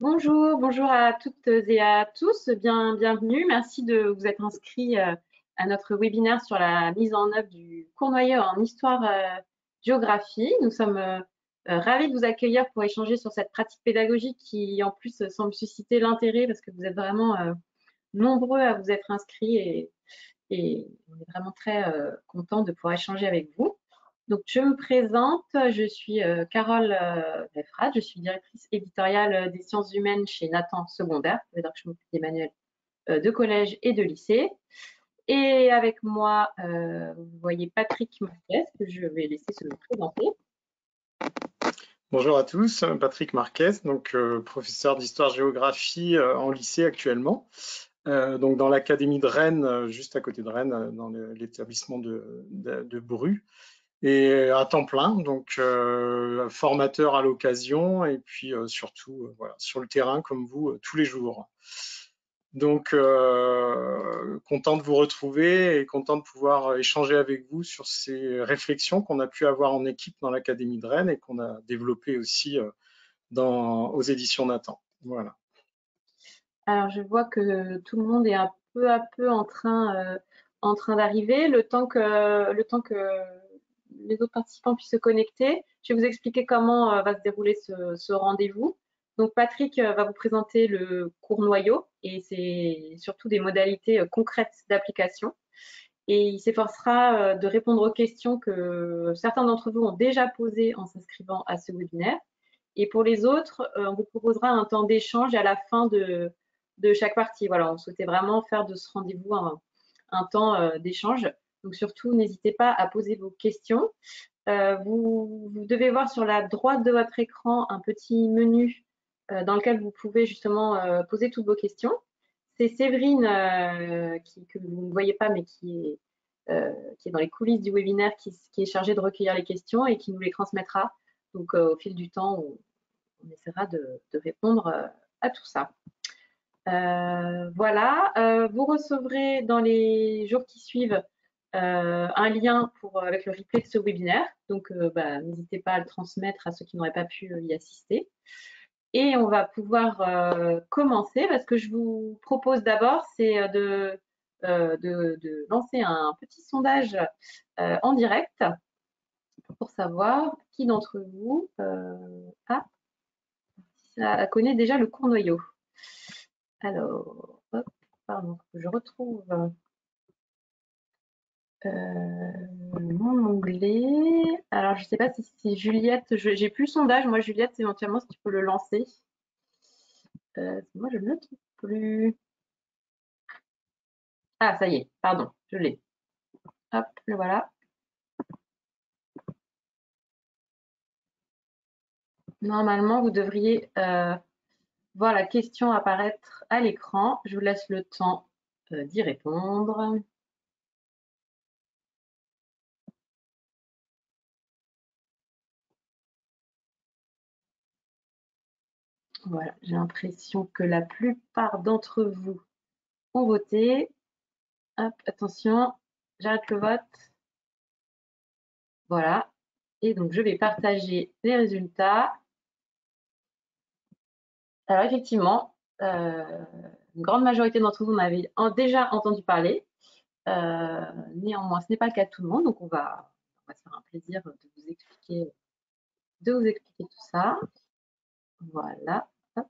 Bonjour, bonjour à toutes et à tous. Bienvenue. Merci de vous être inscrits à notre webinaire sur la mise en œuvre du Cournoyer en histoire-géographie. Nous sommes ravis de vous accueillir pour échanger sur cette pratique pédagogique qui, en plus, semble susciter l'intérêt parce que vous êtes vraiment nombreux à vous être inscrits et on est vraiment très content de pouvoir échanger avec vous. Donc, je me présente, je suis Carole Beffrad, je suis directrice éditoriale des sciences humaines chez Nathan Secondaire, ça veut dire que je m'occupe des manuels de collège et de lycée. Et avec moi, vous voyez Patrick Marquez, que je vais laisser se présenter. Bonjour à tous, Patrick Marquez, donc professeur d'histoire-géographie en lycée actuellement, donc dans l'académie de Rennes, juste à côté de Rennes, dans l'établissement de Bru, et à temps plein, donc formateur à l'occasion, et puis surtout voilà, sur le terrain comme vous tous les jours. Donc, content de vous retrouver et content de pouvoir échanger avec vous sur ces réflexions qu'on a pu avoir en équipe dans l'Académie de Rennes et qu'on a développées aussi aux éditions Nathan. Voilà. Alors, je vois que tout le monde est un peu à peu en train d'arriver. Le temps que les autres participants puissent se connecter, je vais vous expliquer comment va se dérouler ce rendez-vous. Donc, Patrick va vous présenter le cours noyau et c'est surtout des modalités concrètes d'application. Et il s'efforcera de répondre aux questions que certains d'entre vous ont déjà posées en s'inscrivant à ce webinaire. Et pour les autres, on vous proposera un temps d'échange à la fin de chaque partie. Voilà, on souhaitait vraiment faire de ce rendez-vous un temps d'échange. Donc surtout, n'hésitez pas à poser vos questions. Vous devez voir sur la droite de votre écran un petit menu dans lequel vous pouvez justement poser toutes vos questions. C'est Séverine, que vous ne voyez pas, mais qui est dans les coulisses du webinaire, qui est chargée de recueillir les questions et qui nous les transmettra. Donc, au fil du temps, on essaiera de répondre à tout ça. Voilà, vous recevrez dans les jours qui suivent un lien avec le replay de ce webinaire. Donc, n'hésitez pas à le transmettre à ceux qui n'auraient pas pu y assister. Et on va pouvoir commencer. Ce que je vous propose d'abord, c'est de lancer un petit sondage en direct pour savoir qui d'entre vous connaît déjà le cours noyau. Alors, hop, pardon, je retrouve mon onglet. Alors, je ne sais pas si Juliette, j'ai plus le sondage. Moi, Juliette, éventuellement, si tu peux le lancer. Moi, je ne le trouve plus. Ah, ça y est, pardon, je l'ai. Hop, le voilà. Normalement, vous devriez voir la question apparaître à l'écran. Je vous laisse le temps d'y répondre. Voilà, j'ai l'impression que la plupart d'entre vous ont voté. Hop, attention, j'arrête le vote. Voilà. Et donc, je vais partager les résultats. Alors, effectivement, une grande majorité d'entre vous en avez déjà entendu parler. Néanmoins, ce n'est pas le cas de tout le monde. Donc, on va se faire un plaisir de vous expliquer tout ça. Voilà. Hop.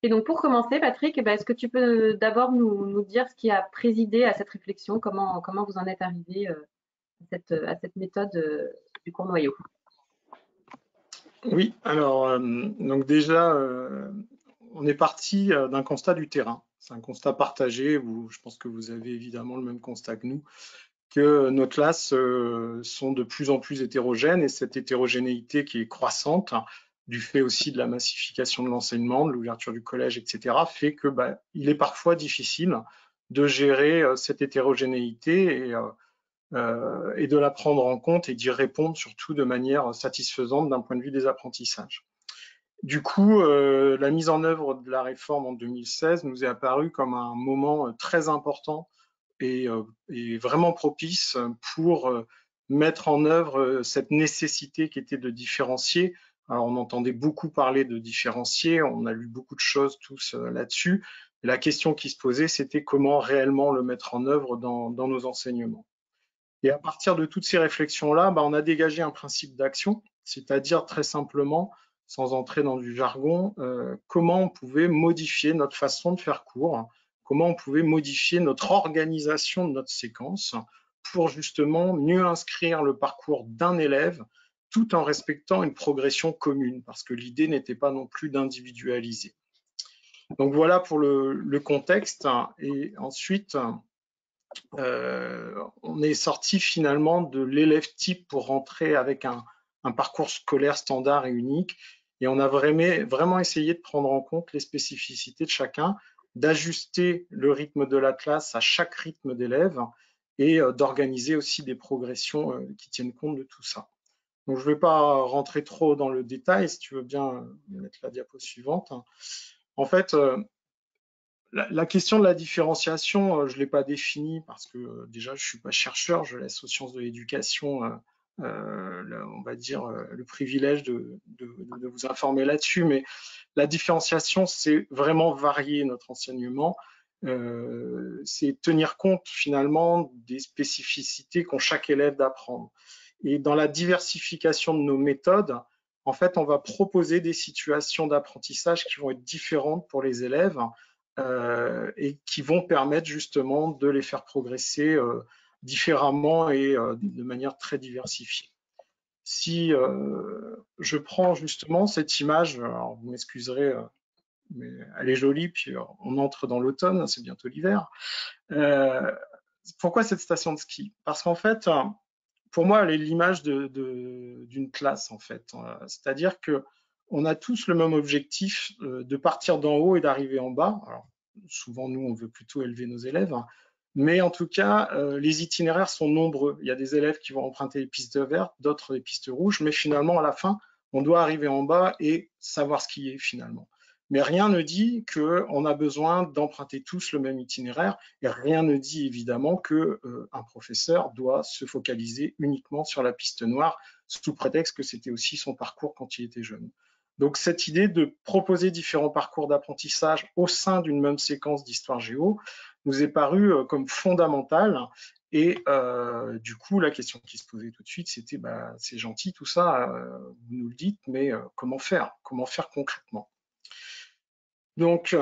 Et donc, pour commencer, Patrick, est-ce que tu peux d'abord nous dire ce qui a présidé à cette réflexion, comment vous en êtes arrivé à cette méthode du cours noyau? Oui, alors donc déjà, on est parti d'un constat du terrain. C'est un constat partagé, je pense que vous avez évidemment le même constat que nous, que nos classes sont de plus en plus hétérogènes et cette hétérogénéité qui est croissante, du fait aussi de la massification de l'enseignement, de l'ouverture du collège, etc., fait que il est parfois difficile de gérer cette hétérogénéité et de la prendre en compte et d'y répondre surtout de manière satisfaisante d'un point de vue des apprentissages. Du coup, la mise en œuvre de la réforme en 2016 nous est apparue comme un moment très important et vraiment propice pour mettre en œuvre cette nécessité qui était de différencier Alors, on entendait beaucoup parler de différencier, on a lu beaucoup de choses tous là-dessus. Et la question qui se posait, c'était comment réellement le mettre en œuvre dans nos enseignements. Et à partir de toutes ces réflexions-là, on a dégagé un principe d'action, c'est-à-dire très simplement, sans entrer dans du jargon, comment on pouvait modifier notre façon de faire cours, comment on pouvait modifier notre organisation de notre séquence pour justement mieux inscrire le parcours d'un élève tout en respectant une progression commune, parce que l'idée n'était pas non plus d'individualiser. Donc voilà pour le contexte. Et ensuite, on est sorti finalement de l'élève type pour rentrer avec un parcours scolaire standard et unique. Et on a vraiment essayé de prendre en compte les spécificités de chacun, d'ajuster le rythme de la classe à chaque rythme d'élève et d'organiser aussi des progressions qui tiennent compte de tout ça. Donc, je ne vais pas rentrer trop dans le détail, si tu veux bien mettre la diapo suivante. En fait, la question de la différenciation, je ne l'ai pas définie parce que déjà, je ne suis pas chercheur, je laisse aux sciences de l'éducation, on va dire, le privilège de vous informer là-dessus. Mais la différenciation, c'est vraiment varier notre enseignement. C'est tenir compte finalement des spécificités qu'ont chaque élève d'apprendre. Et dans la diversification de nos méthodes, en fait, on va proposer des situations d'apprentissage qui vont être différentes pour les élèves et qui vont permettre justement de les faire progresser différemment et de manière très diversifiée. Si je prends justement cette image, alors vous m'excuserez, mais elle est jolie, puis on entre dans l'automne, c'est bientôt l'hiver. Pourquoi cette station de ski? Parce qu'en fait, pour moi, elle est l'image d'une classe, en fait. C'est-à-dire que on a tous le même objectif de partir d'en haut et d'arriver en bas. Alors, souvent, nous, on veut plutôt élever nos élèves. Mais en tout cas, les itinéraires sont nombreux. Il y a des élèves qui vont emprunter les pistes vertes, d'autres les pistes rouges. Mais finalement, à la fin, on doit arriver en bas et savoir skier finalement. Mais rien ne dit qu'on a besoin d'emprunter tous le même itinéraire et rien ne dit évidemment qu'un professeur doit se focaliser uniquement sur la piste noire sous prétexte que c'était aussi son parcours quand il était jeune. Donc cette idée de proposer différents parcours d'apprentissage au sein d'une même séquence d'histoire géo nous est parue comme fondamentale. Et du coup, la question qui se posait tout de suite, c'était c'est gentil tout ça, vous nous le dites, mais comment faire? Comment faire concrètement? Donc,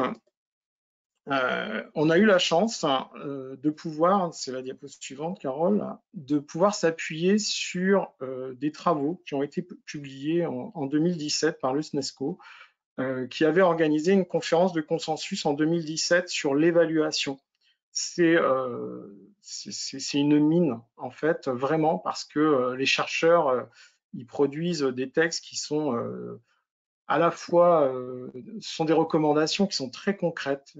on a eu la chance de pouvoir, c'est la diapo suivante, Carole, de pouvoir s'appuyer sur des travaux qui ont été publiés en 2017 par le SNESCO, qui avait organisé une conférence de consensus en 2017 sur l'évaluation. C'est une mine, en fait, vraiment, parce que les chercheurs, ils produisent des textes qui sont à la fois, ce sont des recommandations qui sont très concrètes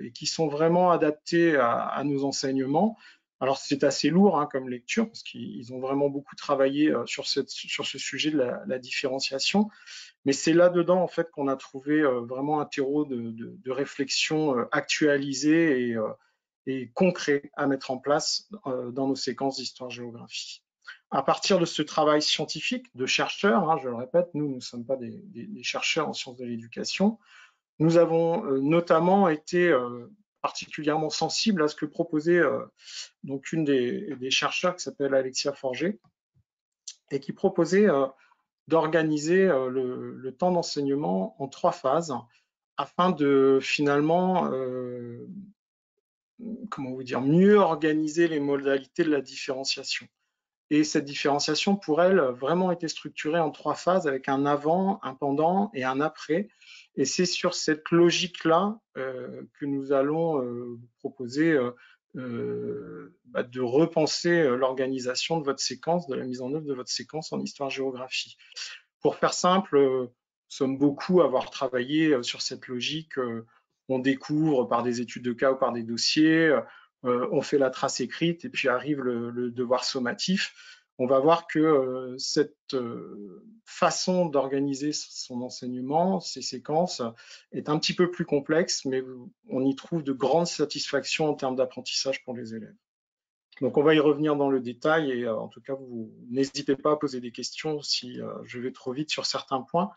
et qui sont vraiment adaptées à nos enseignements. Alors c'est assez lourd hein, comme lecture parce qu'ils ont vraiment beaucoup travaillé sur ce sujet de la différenciation, mais c'est là-dedans en fait qu'on a trouvé vraiment un terreau de réflexion actualisé et concret à mettre en place dans nos séquences d'histoire-géographie. À partir de ce travail scientifique de chercheurs, hein, je le répète, nous ne sommes pas des chercheurs en sciences de l'éducation, nous avons notamment été particulièrement sensibles à ce que proposait donc une des chercheurs qui s'appelle Alexia Forger et qui proposait d'organiser le temps d'enseignement en 3 phases afin de finalement comment vous dire, mieux organiser les modalités de la différenciation. Et cette différenciation, pour elle, vraiment été structurée en 3 phases avec un avant, un pendant et un après. Et c'est sur cette logique-là que nous allons vous proposer de repenser l'organisation de votre séquence, de la mise en œuvre de votre séquence en histoire-géographie. Pour faire simple, nous sommes beaucoup à avoir travaillé sur cette logique. On découvre par des études de cas ou par des dossiers, on fait la trace écrite et puis arrive le devoir sommatif. On va voir que cette façon d'organiser son enseignement, ses séquences, est un petit peu plus complexe, mais on y trouve de grandes satisfactions en termes d'apprentissage pour les élèves. Donc, on va y revenir dans le détail et en tout cas, vous n'hésitez pas à poser des questions si je vais trop vite sur certains points.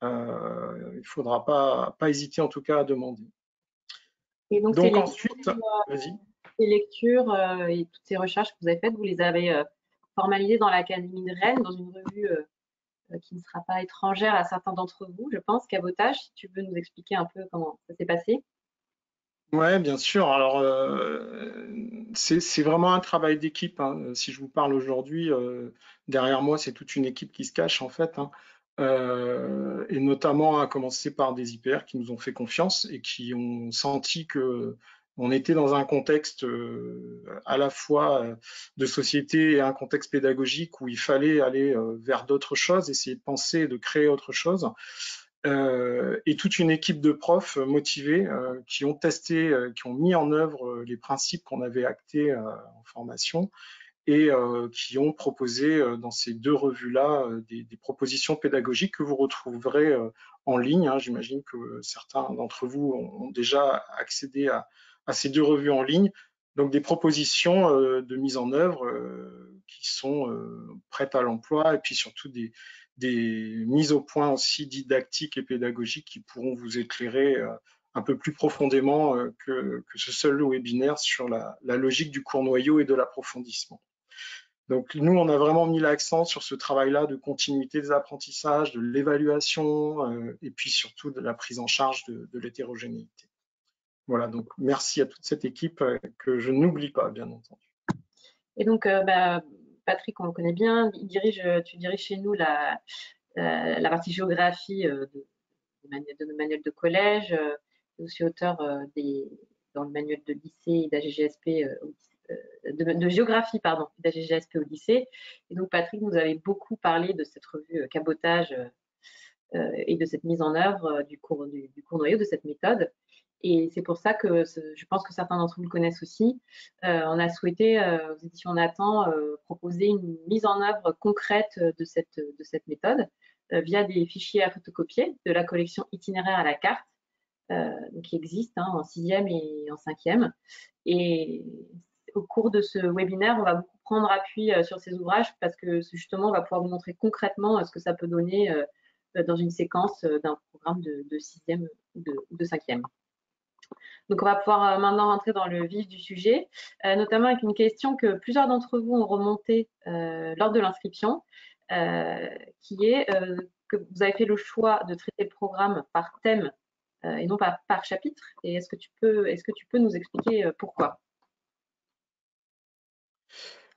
Il ne faudra pas hésiter en tout cas à demander. Et donc, Donc ensuite, vas-y. ces lectures et toutes ces recherches que vous avez faites, vous les avez formalisées dans l'Académie de Rennes, dans une revue qui ne sera pas étrangère à certains d'entre vous, je pense, Cabotage. Si tu veux nous expliquer un peu comment ça s'est passé. Ouais, bien sûr. Alors, c'est vraiment un travail d'équipe, hein. Si je vous parle aujourd'hui, derrière moi, c'est toute une équipe qui se cache en fait, hein. Et notamment à commencer par des IPR qui nous ont fait confiance et qui ont senti que on était dans un contexte à la fois de société et un contexte pédagogique où il fallait aller vers d'autres choses, essayer de penser, de créer autre chose. Et toute une équipe de profs motivés qui ont testé, qui ont mis en œuvre les principes qu'on avait actés en formation et qui ont proposé dans ces deux revues-là des propositions pédagogiques que vous retrouverez en ligne, hein. J'imagine que certains d'entre vous ont déjà accédé à ces deux revues en ligne. Donc des propositions de mise en œuvre qui sont prêtes à l'emploi et puis surtout des mises au point aussi didactiques et pédagogiques qui pourront vous éclairer un peu plus profondément que ce seul webinaire sur la logique du cours noyau et de l'approfondissement. Donc nous, on a vraiment mis l'accent sur ce travail-là de continuité des apprentissages, de l'évaluation et puis surtout de la prise en charge de l'hétérogénéité. Voilà, donc merci à toute cette équipe que je n'oublie pas, bien entendu. Et donc, Patrick, on le connaît bien, tu diriges chez nous la partie géographie de nos manuels de collège, aussi auteur dans le manuel de lycée et d'AGGSP, de géographie, pardon, d'AGGSP au lycée. Et donc, Patrick nous avait beaucoup parlé de cette revue Cabotage et de cette mise en œuvre du cours noyau, de cette méthode. Et c'est pour ça que je pense que certains d'entre vous le connaissent aussi. On a souhaité, aux éditions Nathan, proposer une mise en œuvre concrète de cette méthode via des fichiers à photocopier de la collection Itinéraire à la carte, qui existe en 6e et en 5e. Et au cours de ce webinaire, on va beaucoup prendre appui sur ces ouvrages parce que justement, on va pouvoir vous montrer concrètement ce que ça peut donner dans une séquence d'un programme de 6e ou de 5e. Donc, on va pouvoir maintenant rentrer dans le vif du sujet, notamment avec une question que plusieurs d'entre vous ont remontée lors de l'inscription, qui est que vous avez fait le choix de traiter le programme par thème et non pas par chapitre. Et est-ce que tu peux nous expliquer pourquoi?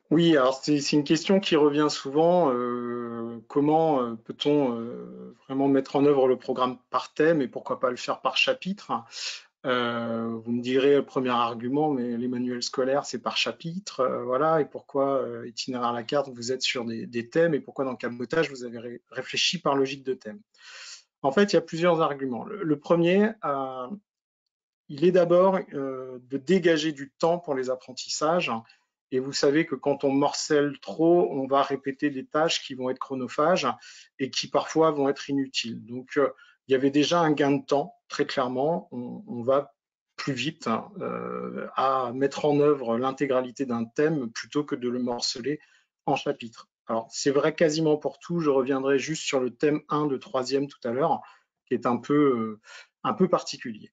Oui, alors c'est une question qui revient souvent. Comment peut-on vraiment mettre en œuvre le programme par thème et pourquoi pas le faire par chapitre? Vous me direz le premier argument, mais les manuels scolaires, c'est par chapitre, voilà. Et pourquoi itinéraire à la carte, vous êtes sur des thèmes et pourquoi dans le cabotage, vous avez réfléchi par logique de thème? En fait, il y a plusieurs arguments. Le premier, il est d'abord de dégager du temps pour les apprentissages. Et vous savez que quand on morcelle trop, on va répéter des tâches qui vont être chronophages et qui parfois vont être inutiles. Donc, il y avait déjà un gain de temps, très clairement. On va plus vite à mettre en œuvre l'intégralité d'un thème plutôt que de le morceler en chapitres. Alors, c'est vrai quasiment pour tout. Je reviendrai juste sur le thème 1 de 3e tout à l'heure, qui est un peu particulier.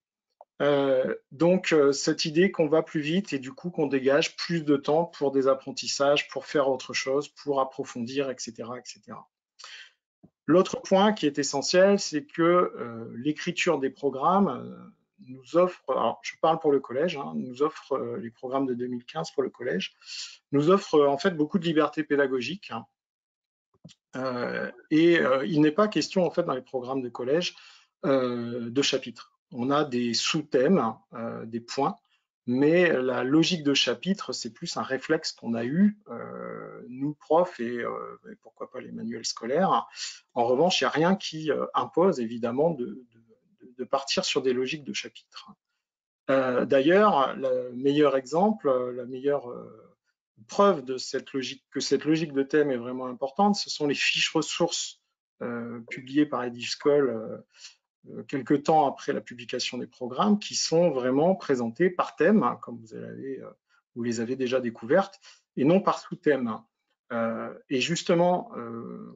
Donc, cette idée qu'on va plus vite et du coup qu'on dégage plus de temps pour des apprentissages, pour faire autre chose, pour approfondir, etc., etc. L'autre point qui est essentiel, c'est que l'écriture des programmes nous offre, alors je parle pour le collège, nous offre les programmes de 2015 pour le collège, nous offre en fait beaucoup de liberté pédagogique. Et il n'est pas question en fait dans les programmes de collège de chapitres. On a des sous-thèmes, des points, mais la logique de chapitre, c'est plus un réflexe qu'on a eu, nous profs et pourquoi pas les manuels scolaires. En revanche, il n'y a rien qui impose évidemment de partir sur des logiques de chapitre. D'ailleurs, le meilleur exemple, la meilleure preuve de que cette logique de thème est vraiment importante, ce sont les fiches ressources publiées par EdishSchool quelques temps après la publication des programmes, qui sont vraiment présentés par thème, comme vous l'avez vous les avez déjà découvertes, et non par sous-thème. Et justement,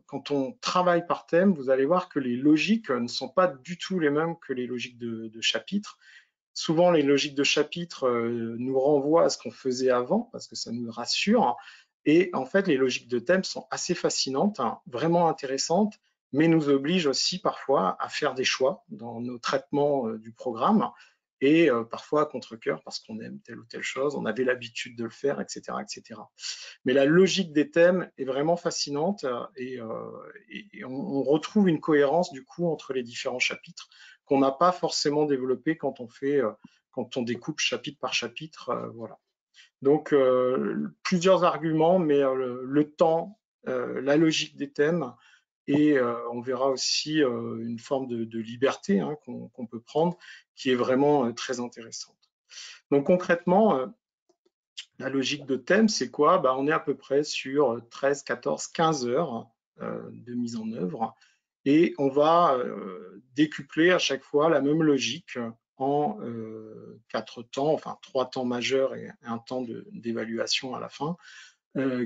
quand on travaille par thème, vous allez voir que les logiques ne sont pas du tout les mêmes que les logiques de chapitre. Souvent, les logiques de chapitre nous renvoient à ce qu'on faisait avant, parce que ça nous rassure. Et en fait, les logiques de thème sont assez fascinantes, hein, vraiment intéressantes, mais nous obligent aussi parfois à faire des choix dans nos traitements du programme, et parfois à contre-cœur parce qu'on aime telle ou telle chose, on avait l'habitude de le faire, etc., etc. Mais la logique des thèmes est vraiment fascinante, et on retrouve une cohérence du coup entre les différents chapitres qu'on n'a pas forcément développé quand on découpe chapitre par chapitre, voilà. Donc plusieurs arguments, mais le temps, la logique des thèmes, et on verra aussi une forme de liberté, hein, qu'on peut prendre, qui est vraiment très intéressante. Donc concrètement, la logique de thème, c'est quoi? On est à peu près sur 13, 14, 15 heures de mise en œuvre, et on va décupler à chaque fois la même logique en 4 temps, enfin 3 temps majeurs et un temps d'évaluation à la fin,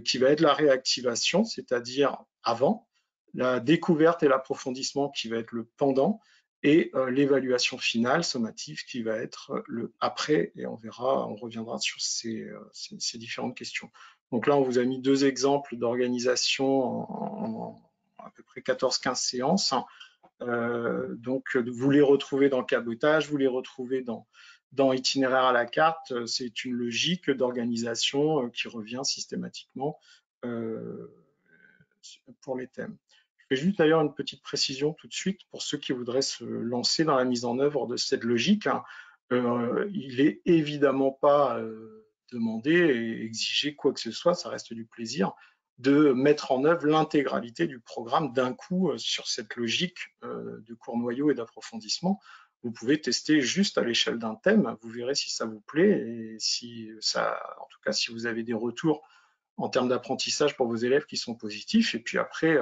qui va être la réactivation, c'est-à-dire avant, la découverte et l'approfondissement qui va être le pendant, et l'évaluation finale sommative qui va être le après, et on reviendra sur ces différentes questions. Donc là, on vous a mis 2 exemples d'organisation en à peu près 14-15 séances. Donc, vous les retrouvez dans cabotage, vous les retrouvez dans itinéraire à la carte. C'est une logique d'organisation qui revient systématiquement pour les thèmes. Je fais juste d'ailleurs une petite précision tout de suite pour ceux qui voudraient se lancer dans la mise en œuvre de cette logique. Il n'est évidemment pas demandé et exigé quoi que ce soit, ça reste du plaisir, de mettre en œuvre l'intégralité du programme d'un coup sur cette logique de cours noyau et d'approfondissement. Vous pouvez tester juste à l'échelle d'un thème, vous verrez si ça vous plaît, et si ça, en tout cas si vous avez des retours en termes d'apprentissage pour vos élèves qui sont positifs. Et puis après,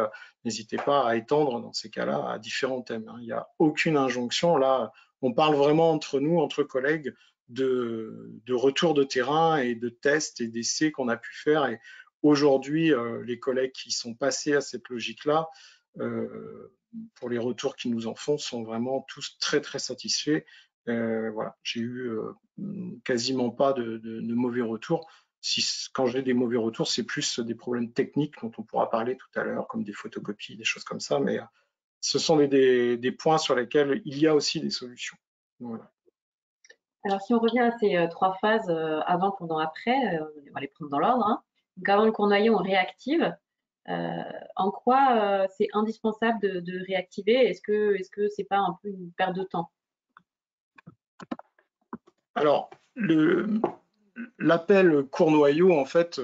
n'hésitez pas à étendre dans ces cas-là à différents thèmes. Il n'y a aucune injonction. Là, on parle vraiment entre nous, entre collègues, de retour de terrain et de tests et d'essais qu'on a pu faire. Et aujourd'hui, les collègues qui sont passés à cette logique-là, pour les retours qu'ils nous en font, sont vraiment tous très très satisfaits. Voilà, j'ai eu quasiment pas de mauvais retours. Quand j'ai des mauvais retours, c'est plus des problèmes techniques dont on pourra parler tout à l'heure, comme des photocopies, des choses comme ça, mais ce sont des points sur lesquels il y a aussi des solutions. Voilà. Alors, si on revient à ces 3 phases, avant, pendant, après, on va les prendre dans l'ordre, hein. Donc, avant le cours noyau, on réactive. En quoi c'est indispensable de réactiver? Est-ce que c'est pas un peu une perte de temps? Alors, l'appel cours noyau, en fait,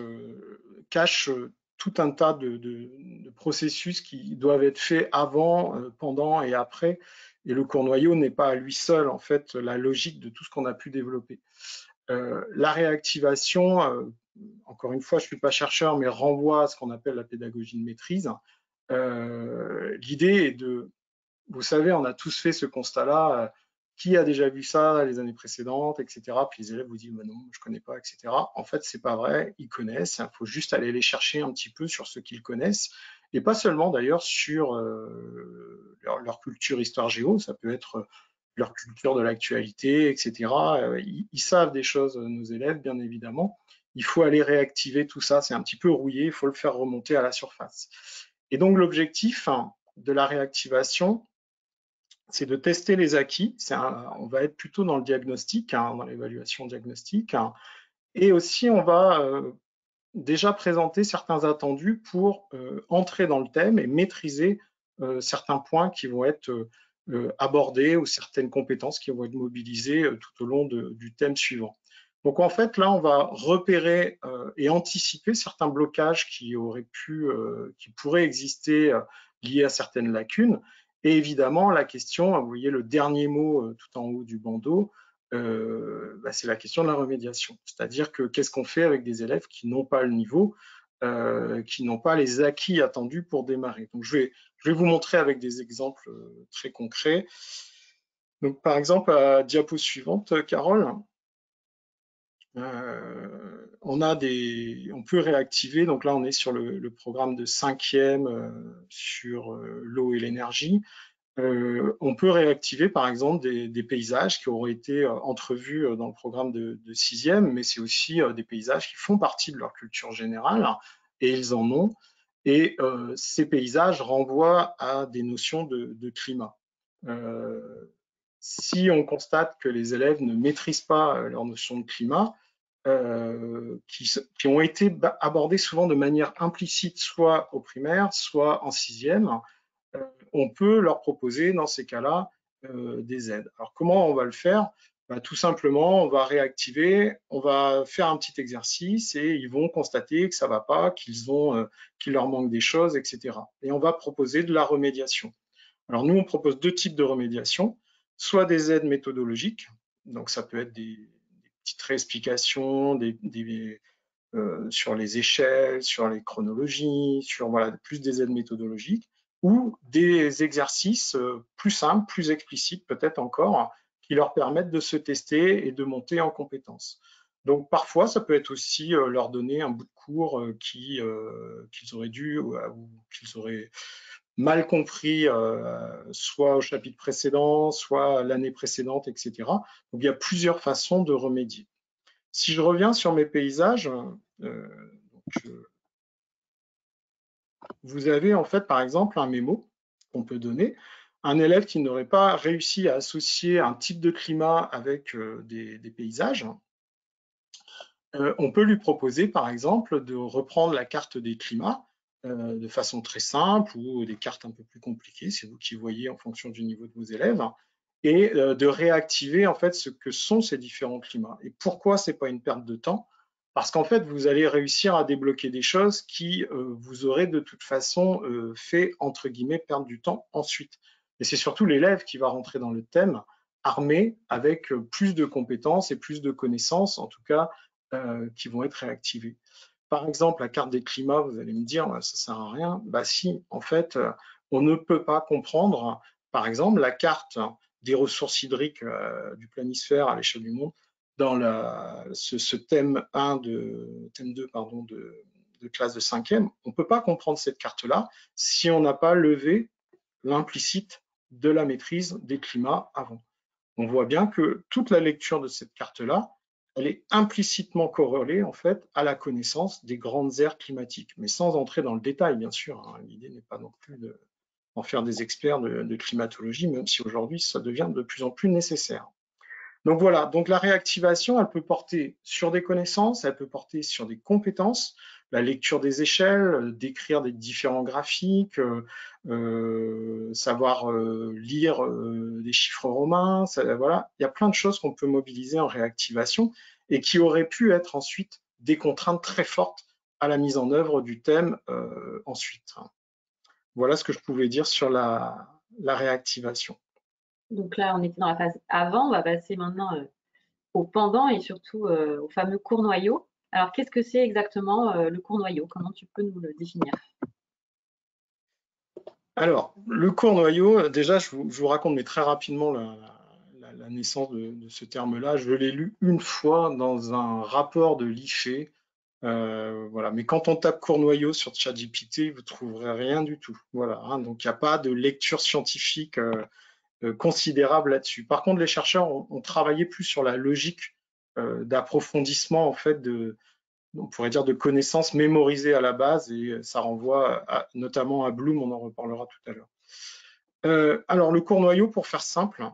cache tout un tas de processus qui doivent être faits avant, pendant et après. Et le cours noyau n'est pas à lui seul, en fait, la logique de tout ce qu'on a pu développer. La réactivation, encore une fois, je ne suis pas chercheur, mais renvoie à ce qu'on appelle la pédagogie de maîtrise. L'idée est vous savez, on a tous fait ce constat-là. Qui a déjà vu ça les années précédentes, etc. Puis les élèves vous disent, bah non, je ne connais pas, etc. En fait, ce n'est pas vrai, ils connaissent. Il faut juste aller les chercher un petit peu sur ce qu'ils connaissent. Et pas seulement d'ailleurs sur leur culture histoire géo, ça peut être leur culture de l'actualité, etc. Ils savent des choses, nos élèves, bien évidemment. Il faut aller réactiver tout ça. C'est un petit peu rouillé, il faut le faire remonter à la surface. Et donc l'objectif de la réactivation, c'est de tester les acquis. On va être plutôt dans le diagnostic, dans l'évaluation diagnostique. Et aussi, on va déjà présenter certains attendus pour entrer dans le thème et maîtriser certains points qui vont être abordés, ou certaines compétences qui vont être mobilisées tout au long du thème suivant. Donc en fait, là, on va repérer et anticiper certains blocages qui pourraient exister liés à certaines lacunes. Et évidemment, la question, vous voyez le dernier mot tout en haut du bandeau, c'est la question de la remédiation. C'est-à-dire que qu'est-ce qu'on fait avec des élèves qui n'ont pas le niveau, qui n'ont pas les acquis attendus pour démarrer. Donc je vais vous montrer avec des exemples très concrets. Donc par exemple, à la diapo suivante, Carole. On peut réactiver, donc là on est sur le programme de cinquième sur l'eau et l'énergie. On peut réactiver par exemple des paysages qui auraient été entrevus dans le programme de sixième, mais c'est aussi des paysages qui font partie de leur culture générale, et ils en ont. Et ces paysages renvoient à des notions de climat. Euh, Si on constate que les élèves ne maîtrisent pas leur notion de climat, qui ont été abordées souvent de manière implicite, soit au primaire, soit en sixième, on peut leur proposer dans ces cas-là des aides. Alors comment on va le faire? Tout simplement, on va réactiver, on va faire un petit exercice et ils vont constater que ça ne va pas, qu'il leur manque des choses, etc. Et on va proposer de la remédiation. Alors nous, on propose deux types de remédiation, soit des aides méthodologiques, donc ça peut être des petites réexplications, sur les échelles, sur les chronologies, sur voilà, plus des aides méthodologiques, ou des exercices plus simples, plus explicites peut-être encore, qui leur permettent de se tester et de monter en compétences. Donc parfois, ça peut être aussi leur donner un bout de cours qu'ils auraient dû ou qu'ils auraient mal compris, soit au chapitre précédent, soit l'année précédente, etc. Donc il y a plusieurs façons de remédier. Si je reviens sur mes paysages, donc, vous avez en fait par exemple un mémo qu'on peut donner. Un élève qui n'aurait pas réussi à associer un type de climat avec des paysages, on peut lui proposer par exemple de reprendre la carte des climats de façon très simple ou des cartes un peu plus compliquées, c'est vous qui voyez en fonction du niveau de vos élèves, et de réactiver en fait ce que sont ces différents climats. Et pourquoi c'est pas une perte de temps? Parce qu'en fait, vous allez réussir à débloquer des choses qui vous auraient de toute façon fait, entre guillemets, perdre du temps ensuite. Et c'est surtout l'élève qui va rentrer dans le thème armé avec plus de compétences et plus de connaissances, en tout cas, qui vont être réactivées. Par exemple, la carte des climats, vous allez me dire, ça sert à rien. Bah si, en fait, on ne peut pas comprendre, par exemple, la carte des ressources hydriques du planisphère à l'échelle du monde dans ce thème 1 thème 2 pardon, de classe de cinquième. On ne peut pas comprendre cette carte-là si on n'a pas levé l'implicite de la maîtrise des climats avant. On voit bien que toute la lecture de cette carte-là, elle est implicitement corrélée en fait à la connaissance des grandes aires climatiques, mais sans entrer dans le détail, bien sûr. Hein. L'idée n'est pas non plus d'en faire des experts de climatologie, même si aujourd'hui ça devient de plus en plus nécessaire. Donc voilà, donc la réactivation, elle peut porter sur des connaissances, elle peut porter sur des compétences, la lecture des échelles, décrire des différents graphiques, savoir lire des chiffres romains, voilà, il y a plein de choses qu'on peut mobiliser en réactivation et qui auraient pu être ensuite des contraintes très fortes à la mise en œuvre du thème ensuite. Voilà ce que je pouvais dire sur la réactivation. Donc là, on était dans la phase avant, on va passer maintenant au pendant et surtout au fameux court noyau. Alors, qu'est-ce que c'est exactement le court noyau? Comment tu peux nous le définir? Alors, le court noyau, déjà, je vous raconte, mais très rapidement, la naissance de ce terme-là. Je l'ai lu une fois dans un rapport de l'IFE. Voilà. Mais quand on tape court noyau sur ChatGPT, vous ne trouverez rien du tout. Voilà, hein. Donc, il n'y a pas de lecture scientifique considérable là-dessus. Par contre, les chercheurs ont travaillé plus sur la logique d'approfondissement, en fait, on pourrait dire de connaissances mémorisées à la base, et ça renvoie notamment à Bloom, on en reparlera tout à l'heure. Alors, le court noyau, pour faire simple,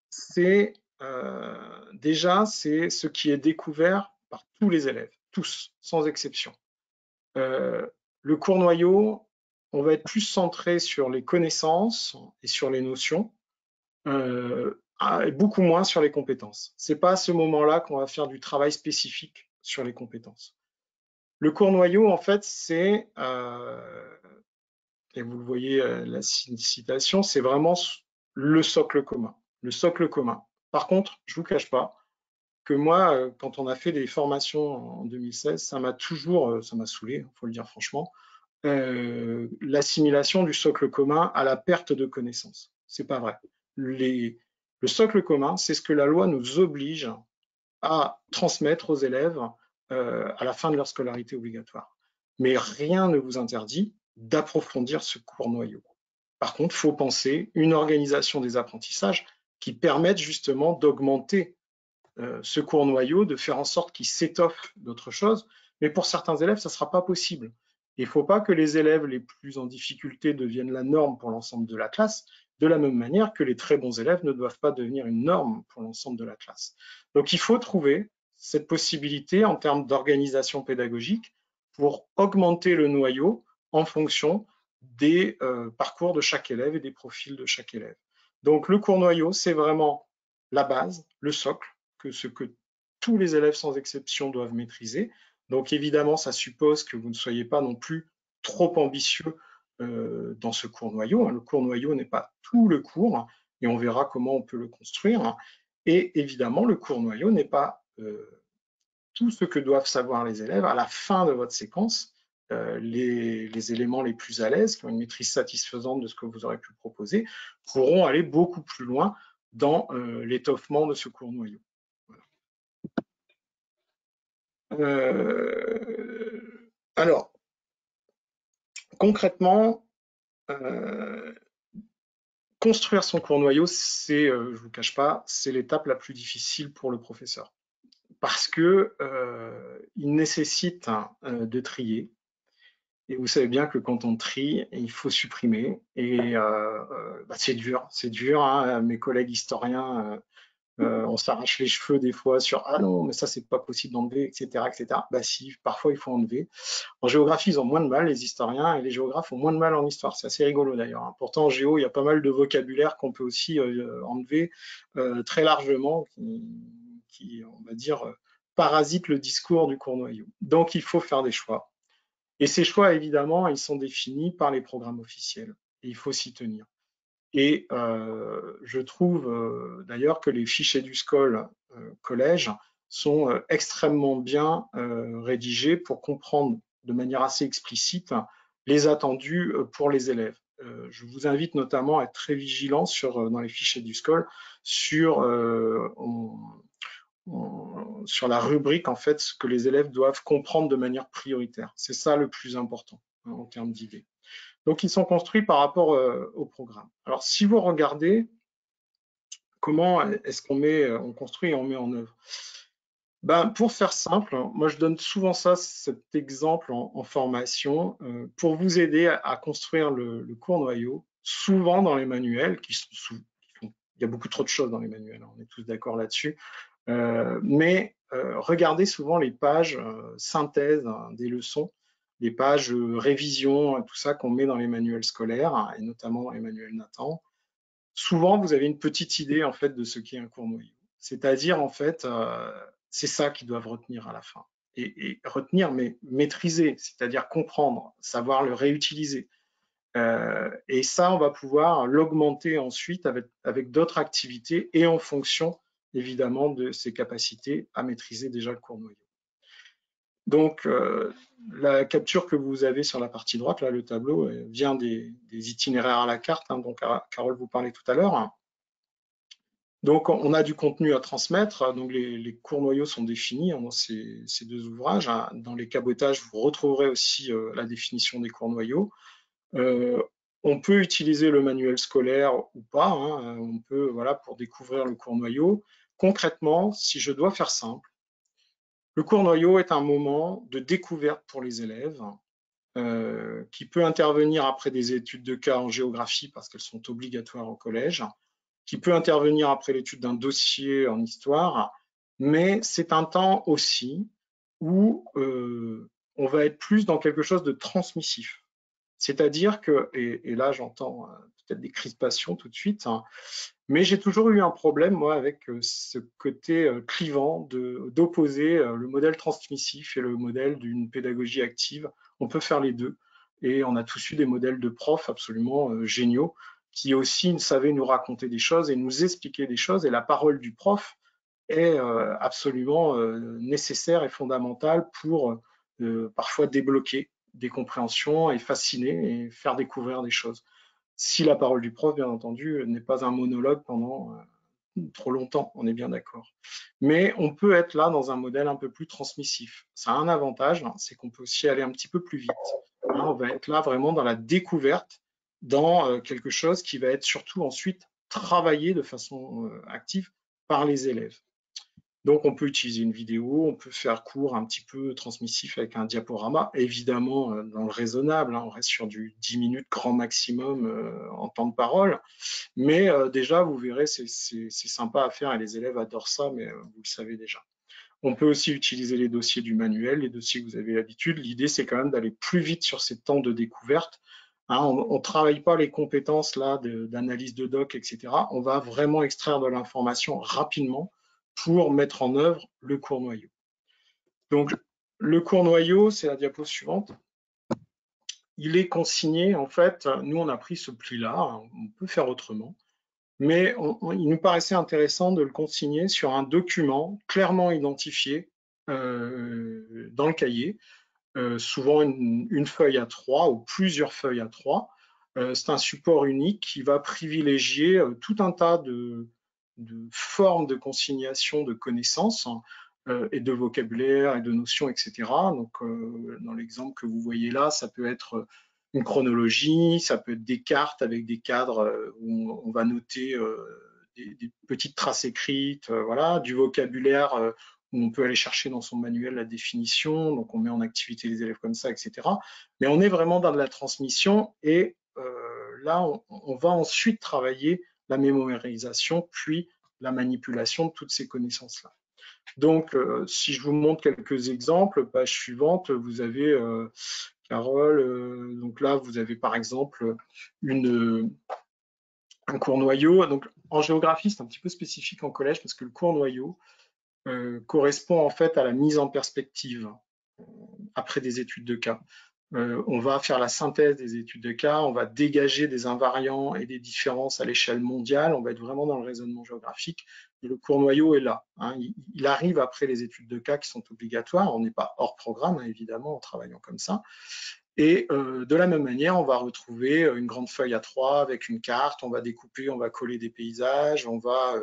c'est déjà c'est ce qui est découvert par tous les élèves, tous, sans exception. Le court noyau, on va être plus centré sur les connaissances et sur les notions, et beaucoup moins sur les compétences. C'est pas à ce moment-là qu'on va faire du travail spécifique sur les compétences. Le court noyau, en fait, c'est, et vous le voyez, la citation, c'est vraiment le socle commun. Le socle commun. Par contre, je ne vous cache pas que moi, quand on a fait des formations en 2016, ça m'a toujours, ça m'a saoulé, il faut le dire franchement, l'assimilation du socle commun à la perte de connaissances. C'est pas vrai. Le socle commun, c'est ce que la loi nous oblige à transmettre aux élèves à la fin de leur scolarité obligatoire. Mais rien ne vous interdit d'approfondir ce cours noyau. Par contre, il faut penser une organisation des apprentissages qui permette justement d'augmenter ce cours noyau, de faire en sorte qu'il s'étoffe d'autres choses. Mais pour certains élèves, ça ne sera pas possible. Il ne faut pas que les élèves les plus en difficulté deviennent la norme pour l'ensemble de la classe, de la même manière que les très bons élèves ne doivent pas devenir une norme pour l'ensemble de la classe. Donc il faut trouver cette possibilité en termes d'organisation pédagogique pour augmenter le noyau en fonction des parcours de chaque élève et des profils de chaque élève. Donc le cours noyau, c'est vraiment la base, le socle, ce que tous les élèves sans exception doivent maîtriser. Donc évidemment, ça suppose que vous ne soyez pas non plus trop ambitieux dans ce cours noyau. Le cours noyau n'est pas tout le cours et on verra comment on peut le construire. Et évidemment, le cours noyau n'est pas tout ce que doivent savoir les élèves à la fin de votre séquence. Les éléments les plus à l'aise, qui ont une maîtrise satisfaisante de ce que vous aurez pu proposer, pourront aller beaucoup plus loin dans l'étoffement de ce cours noyau. Alors, concrètement, construire son cours noyau, c'est, je ne vous cache pas, c'est l'étape la plus difficile pour le professeur. Parce que il nécessite de trier. Et vous savez bien que quand on trie, il faut supprimer. Et c'est dur. Hein. Mes collègues historiens, on s'arrache les cheveux des fois sur ah non, mais ça c'est pas possible d'enlever, etc., etc. Bah si, parfois il faut enlever. En géographie, ils ont moins de mal, les historiens, et les géographes ont moins de mal en histoire. C'est assez rigolo d'ailleurs. Hein. Pourtant, en géo, il y a pas mal de vocabulaire qu'on peut aussi enlever très largement, qui, on va dire, parasite le discours du cours noyau. Donc, il faut faire des choix. Et ces choix, évidemment, ils sont définis par les programmes officiels. Et il faut s'y tenir. Et je trouve d'ailleurs que les fichiers du SCOL collège sont extrêmement bien rédigés pour comprendre de manière assez explicite les attendus pour les élèves. Je vous invite notamment à être très vigilant dans les fichiers du SCOL sur la rubrique en fait ce que les élèves doivent comprendre de manière prioritaire. C'est ça le plus important en termes d'idées. Donc, ils sont construits par rapport au programme. Alors, si vous regardez comment est-ce on construit et on met en œuvre. Pour faire simple, moi je donne souvent cet exemple en formation pour vous aider à construire le cours noyau. Souvent dans les manuels, il y a beaucoup trop de choses dans les manuels, on est tous d'accord là-dessus, mais regardez souvent les pages synthèse des leçons, les pages révision, tout ça qu'on met dans les manuels scolaires et notamment dans les manuels Nathan. Souvent, vous avez une petite idée en fait de ce qu'est un cours noyau. C'est-à-dire en fait, c'est ça qu'ils doivent retenir à la fin. Et retenir, mais maîtriser, c'est-à-dire comprendre, savoir le réutiliser. Et ça, on va pouvoir l'augmenter ensuite avec d'autres activités et en fonction évidemment de ses capacités à maîtriser déjà le cours noyau. Donc, la capture que vous avez sur la partie droite, là, le tableau, vient des itinéraires à la carte, hein, dont Carole vous parlait tout à l'heure. Donc, on a du contenu à transmettre. Donc, les cours noyaux sont définis dans ces deux ouvrages. Dans les cabotages, vous retrouverez aussi la définition des cours noyaux. On peut utiliser le manuel scolaire ou pas. Hein. On peut, voilà, pour découvrir le cours noyau. Concrètement, si je dois faire simple, le cours noyau est un moment de découverte pour les élèves qui peut intervenir après des études de cas en géographie parce qu'elles sont obligatoires au collège, qui peut intervenir après l'étude d'un dossier en histoire, mais c'est un temps aussi où on va être plus dans quelque chose de transmissif. C'est-à-dire que, et là j'entends peut-être des crispations tout de suite, hein, mais j'ai toujours eu un problème, moi, avec ce côté clivant d'opposer le modèle transmissif et le modèle d'une pédagogie active. On peut faire les deux. Et on a tous eu des modèles de profs absolument géniaux qui aussi savaient nous raconter des choses et nous expliquer des choses. Et la parole du prof est absolument nécessaire et fondamentale pour parfois débloquer des compréhensions et fasciner et faire découvrir des choses. Si la parole du prof, bien entendu, n'est pas un monologue pendant trop longtemps, on est bien d'accord. mais on peut être là dans un modèle un peu plus transmissif. Ça a un avantage, hein, c'est qu'on peut aussi aller un petit peu plus vite. Hein, on va être là vraiment dans la découverte, dans quelque chose qui va être surtout ensuite travaillé de façon active par les élèves. Donc, on peut utiliser une vidéo, on peut faire court un petit peu transmissif avec un diaporama, évidemment dans le raisonnable, hein, on reste sur du 10 minutes grand maximum en temps de parole, mais déjà, vous verrez, c'est sympa à faire et les élèves adorent ça, mais vous le savez déjà. On peut aussi utiliser les dossiers du manuel, les dossiers que vous avez l'habitude. L'idée, c'est quand même d'aller plus vite sur ces temps de découverte. Hein, on ne travaille pas les compétences là d'analyse de doc, etc. On va vraiment extraire de l'information rapidement pour mettre en œuvre le cours noyau. Donc, le cours noyau, c'est la diapo suivante. Il est consigné, en fait, nous, on a pris ce pli-là, on peut faire autrement, mais il nous paraissait intéressant de le consigner sur un document clairement identifié dans le cahier, souvent une feuille A3 ou plusieurs feuilles A3. C'est un support unique qui va privilégier tout un tas de formes de consignation de connaissances et de vocabulaire et de notions, etc. Donc, dans l'exemple que vous voyez là, ça peut être une chronologie, ça peut être des cartes avec des cadres où on va noter des petites traces écrites, voilà, du vocabulaire où on peut aller chercher dans son manuel la définition, donc on met en activité les élèves comme ça, etc. Mais on est vraiment dans de la transmission et là, on va ensuite travailler la mémorisation, puis la manipulation de toutes ces connaissances-là. Donc, si je vous montre quelques exemples, page suivante, vous avez, Carole, donc là, vous avez par exemple un cours noyau. Donc, en géographie, c'est un petit peu spécifique en collège parce que le cours noyau correspond en fait à la mise en perspective après des études de cas. On va faire la synthèse des études de cas, on va dégager des invariants et des différences à l'échelle mondiale, on va être vraiment dans le raisonnement géographique. Et le cours noyau est là. Hein. Il arrive après les études de cas qui sont obligatoires, on n'est pas hors programme, hein, évidemment, en travaillant comme ça. Et de la même manière, on va retrouver une grande feuille A3 avec une carte, on va découper, on va coller des paysages, on va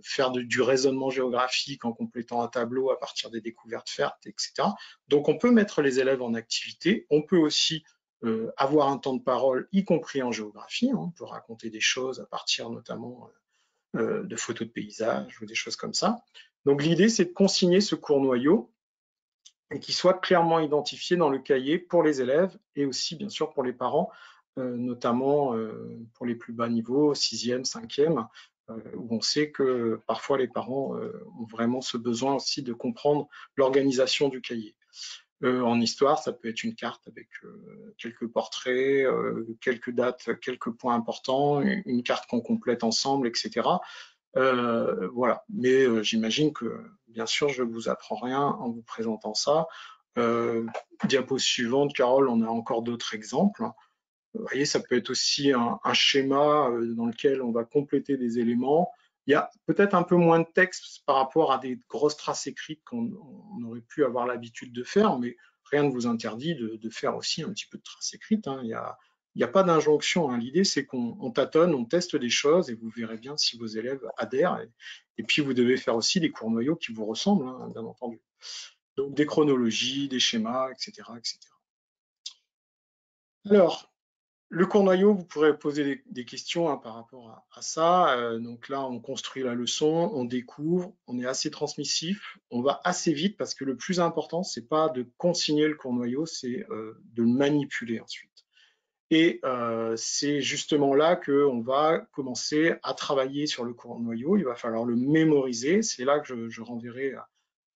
faire du raisonnement géographique en complétant un tableau à partir des découvertes faites, etc. Donc on peut mettre les élèves en activité, on peut aussi avoir un temps de parole, y compris en géographie, hein, on peut raconter des choses à partir notamment de photos de paysages ou des choses comme ça. Donc l'idée, c'est de consigner ce cours noyau et qui soit clairement identifié dans le cahier pour les élèves et aussi bien sûr pour les parents, notamment pour les plus bas niveaux, 6e, 5e, où on sait que parfois les parents ont vraiment ce besoin aussi de comprendre l'organisation du cahier. En histoire, ça peut être une carte avec quelques portraits, quelques dates, quelques points importants, une carte qu'on complète ensemble, etc. Voilà, mais j'imagine que, bien sûr, je ne vous apprends rien en vous présentant ça. Diapo suivante, Carole, on a encore d'autres exemples. Vous voyez, ça peut être aussi un schéma dans lequel on va compléter des éléments. Il y a peut-être un peu moins de texte par rapport à des grosses traces écrites qu'on aurait pu avoir l'habitude de faire, mais rien ne vous interdit de faire aussi un petit peu de traces écrites. Hein. Il n'y a pas d'injonction. Hein. L'idée, c'est qu'on tâtonne, on teste des choses et vous verrez bien si vos élèves adhèrent. Et puis, vous devez faire aussi des cours noyaux qui vous ressemblent, hein, bien entendu. Donc, des chronologies, des schémas, etc. etc. Alors, le cours noyau, vous pourrez poser des questions hein, par rapport à ça. Donc là, on construit la leçon, on découvre, on est assez transmissif, on va assez vite parce que le plus important, c'est pas de consigner le cours noyau, c'est de le manipuler ensuite. Et c'est justement là qu'on va commencer à travailler sur le cours noyau. Il va falloir le mémoriser. C'est là que je renverrai à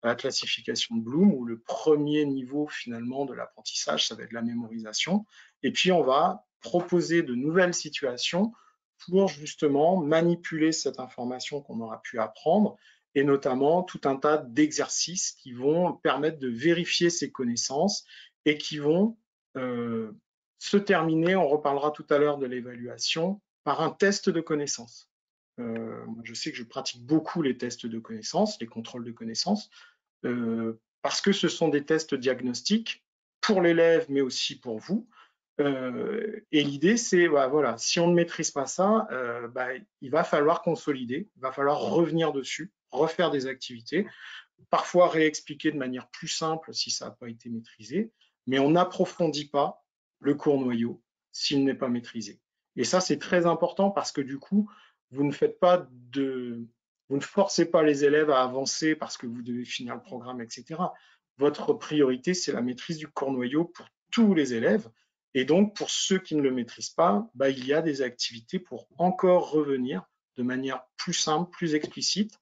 la classification de Bloom, où le premier niveau finalement de l'apprentissage, ça va être la mémorisation. Et puis on va proposer de nouvelles situations pour justement manipuler cette information qu'on aura pu apprendre, et notamment tout un tas d'exercices qui vont permettre de vérifier ces connaissances et qui vont se terminer, on reparlera tout à l'heure de l'évaluation, par un test de connaissances. Je sais que je pratique beaucoup les tests de connaissances, les contrôles de connaissances, parce que ce sont des tests diagnostiques pour l'élève, mais aussi pour vous. Et l'idée, c'est, voilà, si on ne maîtrise pas ça, il va falloir consolider, il va falloir revenir dessus, refaire des activités, parfois réexpliquer de manière plus simple si ça n'a pas été maîtrisé, mais on n'approfondit pas le cours noyau s'il n'est pas maîtrisé. Et ça, c'est très important parce que du coup, vous ne forcez pas les élèves à avancer parce que vous devez finir le programme, etc. Votre priorité, c'est la maîtrise du cours noyau pour tous les élèves. Et donc, pour ceux qui ne le maîtrisent pas, il y a des activités pour encore revenir de manière plus simple, plus explicite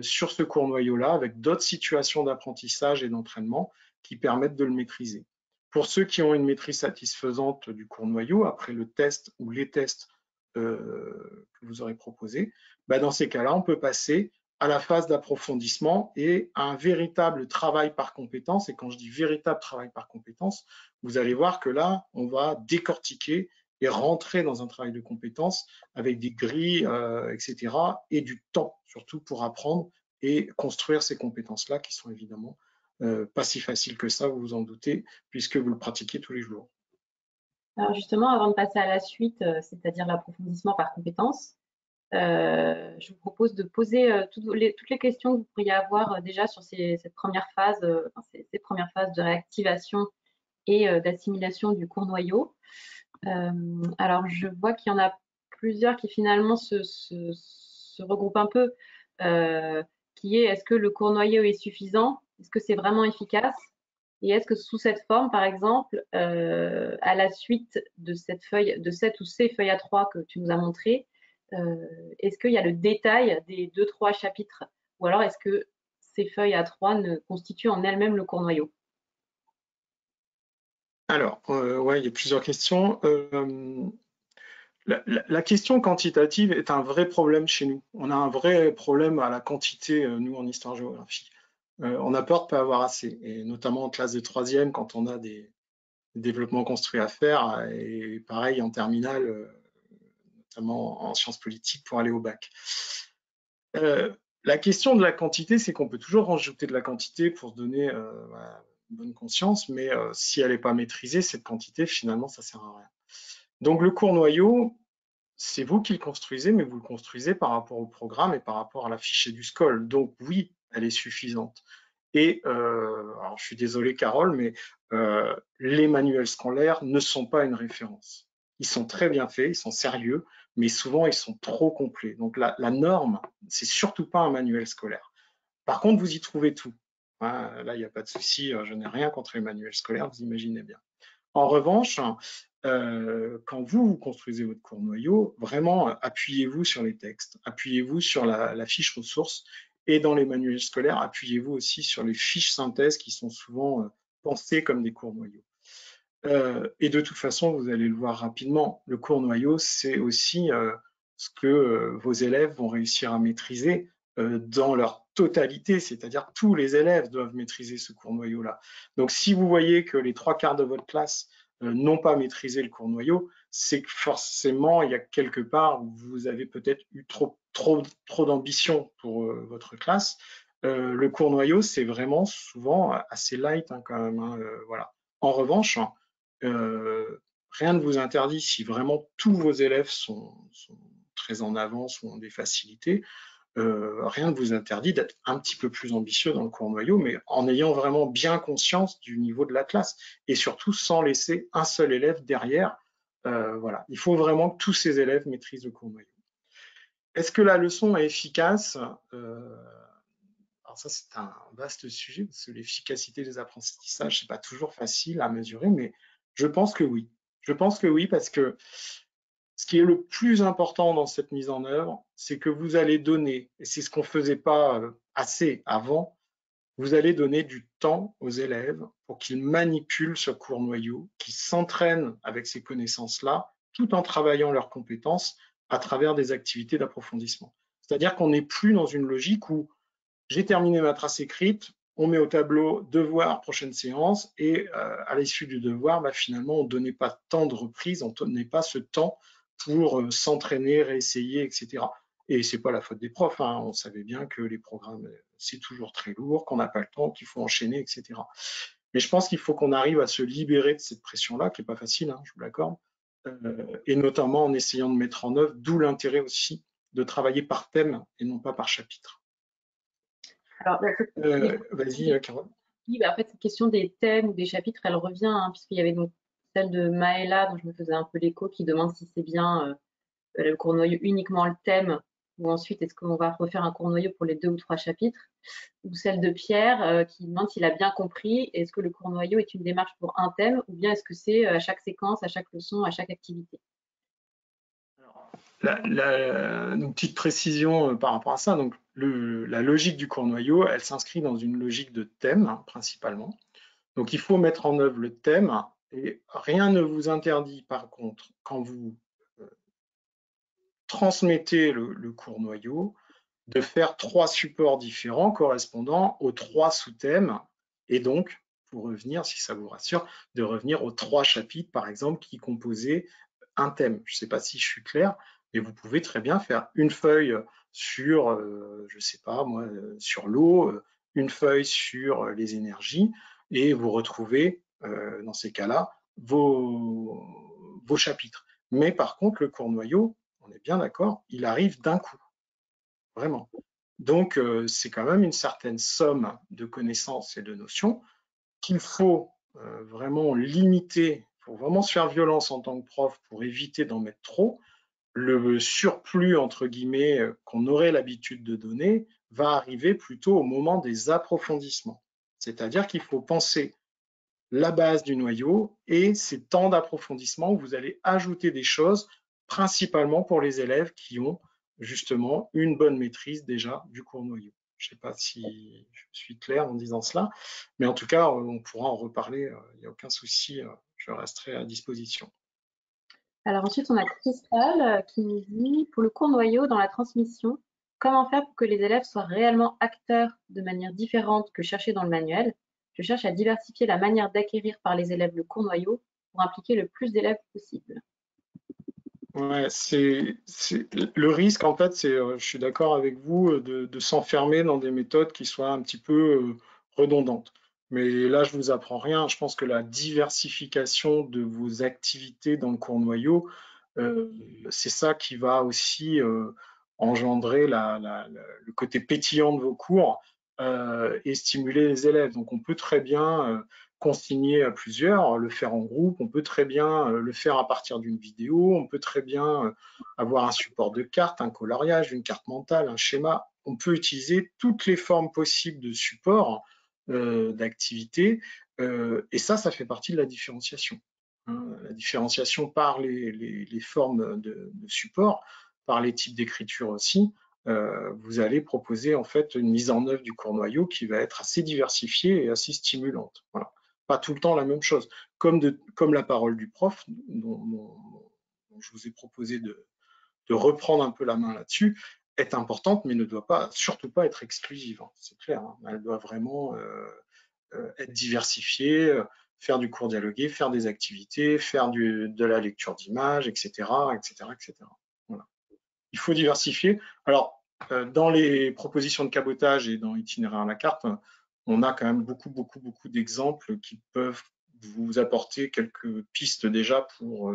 sur ce cours noyau-là, avec d'autres situations d'apprentissage et d'entraînement qui permettent de le maîtriser. Pour ceux qui ont une maîtrise satisfaisante du cours noyau, après le test ou les tests que vous aurez proposés, dans ces cas-là, on peut passer à la phase d'approfondissement et à un véritable travail par compétence. Et quand je dis véritable travail par compétence, vous allez voir que là, on va décortiquer et rentrer dans un travail de compétences avec des grilles, etc. et du temps, surtout pour apprendre et construire ces compétences-là qui sont évidemment pas si faciles que ça, vous vous en doutez, puisque vous le pratiquez tous les jours. Alors justement, avant de passer à la suite, c'est-à-dire l'approfondissement par compétences, je vous propose de poser toutes les questions que vous pourriez avoir déjà sur cette première phase, ces premières phases de réactivation et d'assimilation du cours noyau. Alors, je vois qu'il y en a plusieurs qui finalement se regroupent un peu, qui est est-ce que le cours noyau est suffisant? Est-ce que c'est vraiment efficace? Et est-ce que sous cette forme, par exemple, à la suite de cette feuille, de cette ou ces feuilles A3 que tu nous as montrées, est-ce qu'il y a le détail des 2-3 chapitres? Ou alors est-ce que ces feuilles A3 ne constituent en elles-mêmes le cours noyau? Alors, ouais, il y a plusieurs questions. La question quantitative est un vrai problème chez nous. On a un vrai problème à la quantité, nous, en histoire-géographie. On a peur de ne pas avoir assez, et notamment en classe de troisième, quand on a des développements construits à faire, et pareil en terminale, notamment en sciences politiques pour aller au bac. La question de la quantité, c'est qu'on peut toujours rajouter de la quantité pour se donner voilà, une bonne conscience, mais si elle n'est pas maîtrisée, cette quantité, finalement, ça ne sert à rien. Donc le cours noyau, c'est vous qui le construisez, mais vous le construisez par rapport au programme et par rapport à l'affiché du SCOL. Donc oui, elle est suffisante. Et alors je suis désolé Carole, mais les manuels scolaires ne sont pas une référence. Ils sont très bien faits, ils sont sérieux, mais souvent ils sont trop complets. Donc la norme, c'est surtout pas un manuel scolaire. Par contre, vous y trouvez tout. Là, il n'y a pas de souci, je n'ai rien contre les manuels scolaires, vous imaginez bien. En revanche, quand vous construisez votre cours noyau, vraiment appuyez-vous sur les textes, appuyez-vous sur la fiche ressources et dans les manuels scolaires, appuyez-vous aussi sur les fiches synthèse qui sont souvent pensées comme des cours noyaux. Et de toute façon, vous allez le voir rapidement, le cours noyau, c'est aussi ce que vos élèves vont réussir à maîtriser dans leur totalité, c'est-à-dire tous les élèves doivent maîtriser ce cours noyau-là. Donc si vous voyez que les 3/4 de votre classe n'ont pas maîtrisé le cours noyau, c'est que forcément, il y a quelque part où vous avez peut-être eu trop d'ambition pour votre classe. Le cours noyau, c'est vraiment souvent assez light quand même. Voilà. En revanche, rien ne vous interdit, si vraiment tous vos élèves sont très en avance ou ont des facilités, rien ne vous interdit d'être un petit peu plus ambitieux dans le cours noyau, mais en ayant vraiment bien conscience du niveau de la classe et surtout sans laisser un seul élève derrière. Voilà, il faut vraiment que tous ces élèves maîtrisent le cours noyau. Est-ce que la leçon est efficace? Alors ça, c'est un vaste sujet, parce que l'efficacité des apprentissages, c'est pas toujours facile à mesurer, mais je pense que oui. Je pense que oui, parce que ce qui est le plus important dans cette mise en œuvre, c'est que vous allez donner, et c'est ce qu'on ne faisait pas assez avant, vous allez donner du temps aux élèves pour qu'ils manipulent ce cours noyau, qu'ils s'entraînent avec ces connaissances-là, tout en travaillant leurs compétences à travers des activités d'approfondissement. C'est-à-dire qu'on n'est plus dans une logique où j'ai terminé ma trace écrite, on met au tableau devoir, prochaine séance, et à l'issue du devoir, finalement, on ne donnait pas tant de reprises, on ne donnait pas ce temps pour s'entraîner, réessayer, etc. Et ce n'est pas la faute des profs, hein. On savait bien que les programmes, c'est toujours très lourd, qu'on n'a pas le temps, qu'il faut enchaîner, etc. Mais je pense qu'il faut qu'on arrive à se libérer de cette pression-là, qui n'est pas facile, hein, je vous l'accorde, et notamment en essayant de mettre en œuvre, d'où l'intérêt aussi de travailler par thème et non pas par chapitre. Alors, Vas-y, Carole. oui, bah, en fait, cette question des thèmes ou des chapitres, elle revient, hein, puisqu'il y avait donc celle de Maëla, dont je me faisais un peu l'écho, qui demande si c'est bien le court noyau uniquement le thème, ou ensuite est-ce qu'on va refaire un court noyau pour les 2 ou 3 chapitres, ou celle de Pierre qui demande s'il a bien compris, est-ce que le court noyau est une démarche pour un thème, ou bien est-ce que c'est à chaque séquence, à chaque leçon, à chaque activité. Une petite précision par rapport à ça. Donc, la logique du court noyau, elle s'inscrit dans une logique de thème, hein, principalement. Donc, il faut mettre en œuvre le thème et rien ne vous interdit, par contre, quand vous transmettez le court noyau, de faire 3 supports différents correspondant aux 3 sous-thèmes et donc, pour revenir, si ça vous rassure, de revenir aux 3 chapitres, par exemple, qui composaient un thème. Je ne sais pas si je suis clair, mais vous pouvez très bien faire une feuille sur, je ne sais pas moi, sur l'eau, une feuille sur les énergies, et vous retrouvez, dans ces cas-là, vos chapitres. Mais par contre, le court noyau, on est bien d'accord, il arrive d'un coup, vraiment. Donc, c'est quand même une certaine somme de connaissances et de notions qu'il faut vraiment limiter, il faut vraiment se faire violence en tant que prof pour éviter d'en mettre trop. Le surplus, entre guillemets, qu'on aurait l'habitude de donner, va arriver plutôt au moment des approfondissements. C'est-à-dire qu'il faut penser la base du noyau et ces temps d'approfondissement où vous allez ajouter des choses, principalement pour les élèves qui ont justement une bonne maîtrise déjà du court noyau. Je ne sais pas si je suis clair en disant cela, mais en tout cas, on pourra en reparler, il n'y a aucun souci, je resterai à disposition. Alors ensuite, on a Cristal qui nous dit, pour le court noyau dans la transmission, comment faire pour que les élèves soient réellement acteurs de manière différente que cherché dans le manuel? Je cherche à diversifier la manière d'acquérir par les élèves le court noyau pour impliquer le plus d'élèves possible. Ouais, le risque, en fait, je suis d'accord avec vous, de s'enfermer dans des méthodes qui soient un petit peu redondantes. Mais là, je vous apprends rien. Je pense que la diversification de vos activités dans le court noyau, c'est ça qui va aussi engendrer le côté pétillant de vos cours et stimuler les élèves. Donc, on peut très bien consigner à plusieurs, le faire en groupe, on peut très bien le faire à partir d'une vidéo, on peut très bien avoir un support de carte, un coloriage, une carte mentale, un schéma. On peut utiliser toutes les formes possibles de support, d'activité, et ça fait partie de la différenciation. Hein. La différenciation par les formes de support, par les types d'écriture aussi. Vous allez proposer en fait une mise en œuvre du court noyau qui va être assez diversifiée et assez stimulante. Voilà. Pas tout le temps la même chose. Comme la parole du prof, dont je vous ai proposé de reprendre un peu la main là-dessus, est importante, mais ne doit surtout pas être exclusive. Hein, c'est clair. Hein. Elle doit vraiment être diversifiée, faire du cours dialogué, faire des activités, faire de la lecture d'images, etc., etc., etc. Voilà. Il faut diversifier. Alors, dans les propositions de cabotage et dans Itinéraire à la carte, on a quand même beaucoup, beaucoup, beaucoup d'exemples qui peuvent vous apporter quelques pistes déjà pour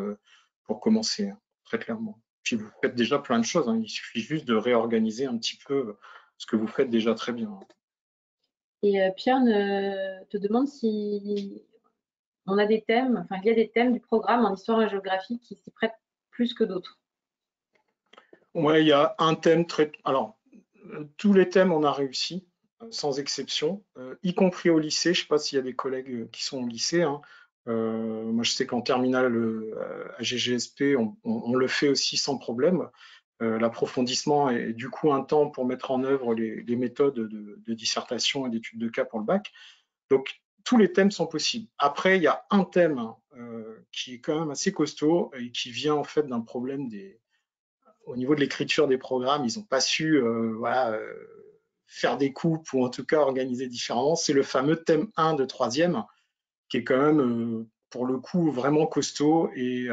commencer, hein, très clairement. Puis vous faites déjà plein de choses, hein. Il suffit juste de réorganiser un petit peu ce que vous faites déjà très bien. Et Pierre te demande si on a des thèmes, enfin il y a des thèmes du programme en histoire et géographie qui s'y prêtent plus que d'autres. Ouais, il y a un thème très. Alors, tous les thèmes, on a réussi, sans exception, y compris au lycée. Je ne sais pas s'il y a des collègues qui sont au lycée. Hein. Moi, je sais qu'en terminale à GGSP, on le fait aussi sans problème. L'approfondissement est du coup un temps pour mettre en œuvre les méthodes de dissertation et d'études de cas pour le bac. Donc, tous les thèmes sont possibles. Après, il y a un thème qui est quand même assez costaud et qui vient en fait d'un problème au niveau de l'écriture des programmes. Ils n'ont pas su faire des coupes ou en tout cas organiser différemment. C'est le fameux thème 1 de troisième qui est quand même pour le coup vraiment costaud et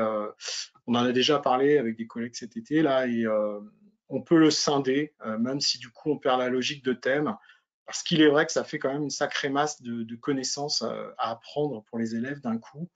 on en a déjà parlé avec des collègues cet été là et on peut le scinder même si du coup on perd la logique de thème parce qu'il est vrai que ça fait quand même une sacrée masse de connaissances à apprendre pour les élèves d'un coup.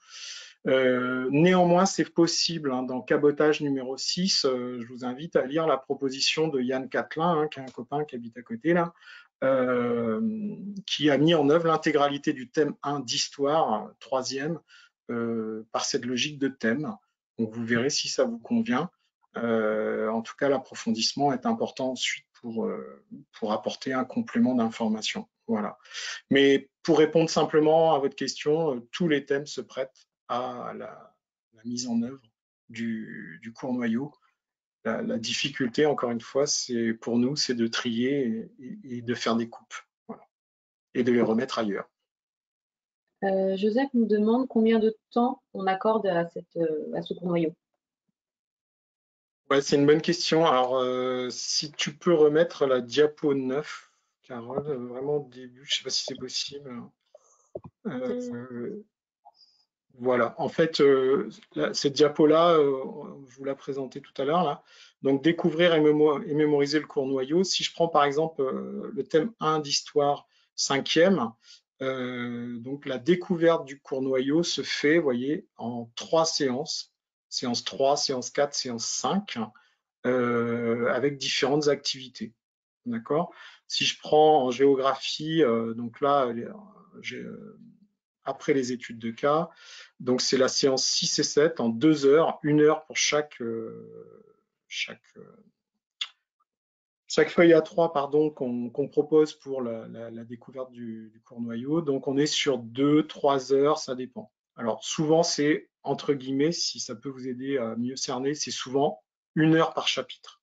Néanmoins, c'est possible. Hein, dans Cabotage numéro 6, je vous invite à lire la proposition de Yann Catelin, hein, qui est un copain qui habite à côté, là, qui a mis en œuvre l'intégralité du thème 1 d'histoire, troisième, par cette logique de thème. Donc vous verrez si ça vous convient. En tout cas, l'approfondissement est important ensuite pour apporter un complément d'information. Voilà. Mais pour répondre simplement à votre question, tous les thèmes se prêtent à la mise en œuvre du cours noyau. La difficulté, encore une fois, c'est pour nous, c'est de trier et de faire des coupes, voilà, et de les remettre ailleurs. Joseph nous demande combien de temps on accorde à ce cours noyau. Ouais, c'est une bonne question. Alors, si tu peux remettre la diapo 9, Carole, vraiment au début, je ne sais pas si c'est possible. Euh, Voilà, en fait, cette diapo-là, je vous la présentais tout à l'heure, là. Donc, découvrir et mémoriser le cours noyau. Si je prends par exemple le thème 1 d'histoire 5e, donc la découverte du cours noyau se fait, vous voyez, en 3 séances. Séance 3, séance 4, séance 5, avec différentes activités. D'accord? Si je prends en géographie, donc là, j'ai après les études de cas. Donc c'est la séance 6 et 7 en 2 heures, 1 heure pour chaque feuille à 3 pardon, qu'on propose pour la découverte du cours noyau. Donc on est sur 2-3 heures, ça dépend. Alors souvent c'est entre guillemets, si ça peut vous aider à mieux cerner, c'est souvent 1 heure par chapitre,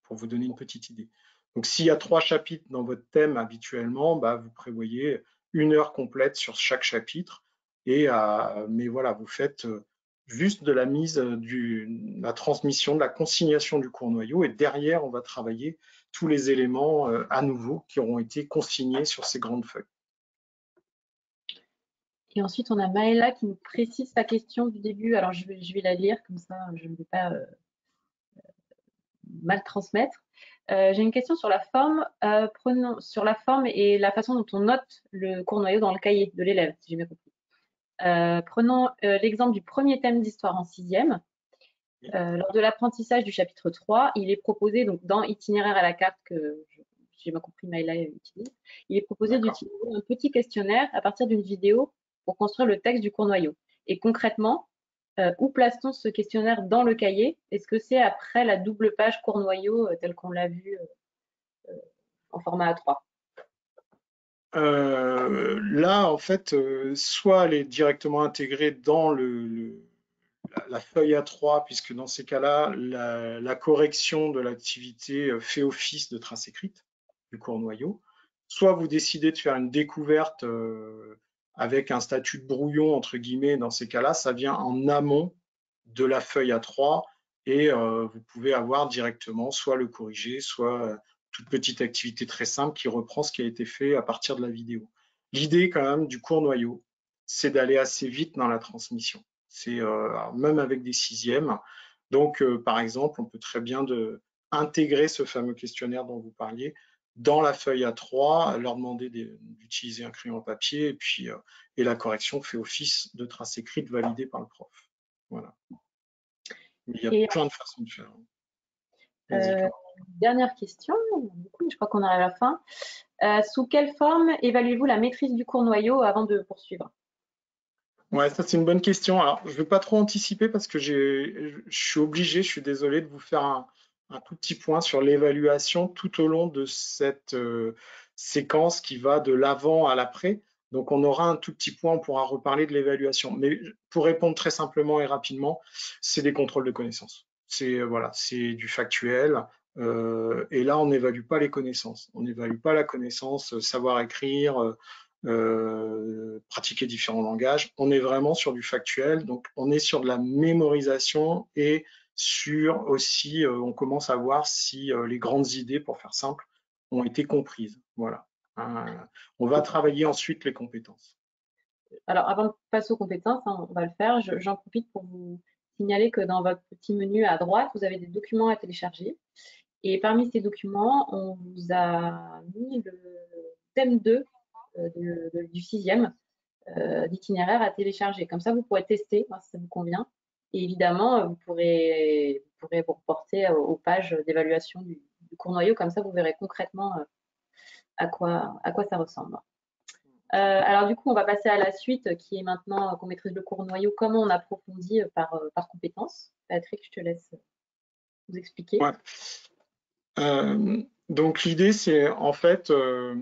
pour vous donner une petite idée. Donc s'il y a 3 chapitres dans votre thème habituellement, bah, vous prévoyez 1 heure complète sur chaque chapitre. Mais voilà, vous faites juste de la mise la transmission, de la consignation du cours noyau, et derrière, on va travailler tous les éléments à nouveau qui auront été consignés sur ces grandes feuilles. Et ensuite, on a Maëla qui nous précise sa question du début. Alors, je vais la lire, comme ça, je ne vais pas mal transmettre. J'ai une question sur la forme. Sur la forme et la façon dont on note le cours noyau dans le cahier de l'élève, si j'ai bien compris. Prenons l'exemple du premier thème d'histoire en 6e. Lors de l'apprentissage du chapitre 3, il est proposé, donc dans itinéraire à la carte que j'ai bien compris Maïla utilise, il est proposé d'utiliser un petit questionnaire à partir d'une vidéo pour construire le texte du cours noyau. Et concrètement, où place-t-on ce questionnaire dans le cahier? Est-ce que c'est après la double page cours noyau tel qu'on l'a vu en format A3? Là, en fait, soit elle est directement intégrée dans la feuille A3, puisque dans ces cas-là, la correction de l'activité fait office de trace écrite du cours noyau. Soit vous décidez de faire une découverte avec un statut de brouillon, entre guillemets, dans ces cas-là, ça vient en amont de la feuille A3 et vous pouvez avoir directement soit le corrigé, soit toute petite activité très simple qui reprend ce qui a été fait à partir de la vidéo. L'idée quand même du cours noyau, c'est d'aller assez vite dans la transmission. C'est même avec des sixièmes. Donc, par exemple, on peut très bien intégrer ce fameux questionnaire dont vous parliez dans la feuille A3, leur demander d'utiliser un crayon papier, et puis et la correction fait office de trace écrite validée par le prof. Voilà. Il y a plein de façons de faire. Dernière question, je crois qu'on arrive à la fin. Sous quelle forme évaluez-vous la maîtrise du cours noyau avant de poursuivre? Ouais, ça c'est une bonne question. Alors, je ne vais pas trop anticiper parce que je suis obligé, je suis désolé de vous faire un tout petit point sur l'évaluation tout au long de cette séquence qui va de l'avant à l'après. Donc, on aura un tout petit point, on pourra reparler de l'évaluation. Mais pour répondre très simplement et rapidement, c'est des contrôles de connaissances. C'est voilà, c'est du factuel. Et là, on n'évalue pas les connaissances. On n'évalue pas la connaissance, savoir écrire, pratiquer différents langages. On est vraiment sur du factuel, donc on est sur de la mémorisation et sur aussi, on commence à voir si les grandes idées, pour faire simple, ont été comprises. Voilà. On va travailler ensuite les compétences. Alors, avant de passer aux compétences, hein, on va le faire, j'en profite pour vous signaler que dans votre petit menu à droite, vous avez des documents à télécharger. Et parmi ces documents, on vous a mis le thème 2 du 6e d'itinéraire à télécharger. Comme ça, vous pourrez tester voir si ça vous convient. Et évidemment, vous pourrez vous reporter aux pages d'évaluation du cours noyau. Comme ça, vous verrez concrètement à quoi ça ressemble. Alors du coup, on va passer à la suite qui est maintenant qu'on maîtrise le cours noyau, comment on approfondit par compétences. Patrick, je te laisse vous expliquer. Ouais. Donc l'idée, c'est en fait, je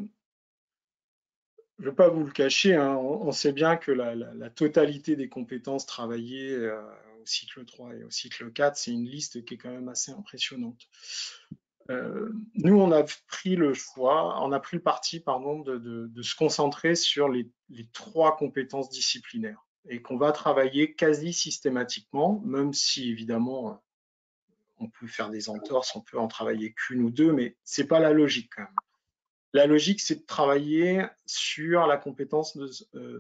ne vais pas vous le cacher, hein, on sait bien que la totalité des compétences travaillées au cycle 3 et au cycle 4, c'est une liste qui est quand même assez impressionnante. Nous, on a pris le choix, on a pris le parti, pardon, de se concentrer sur les 3 compétences disciplinaires et qu'on va travailler quasi systématiquement, même si évidemment on peut faire des entorses, on peut en travailler qu'une ou deux, mais c'est pas la logique quand même. La logique, c'est de travailler sur la compétence de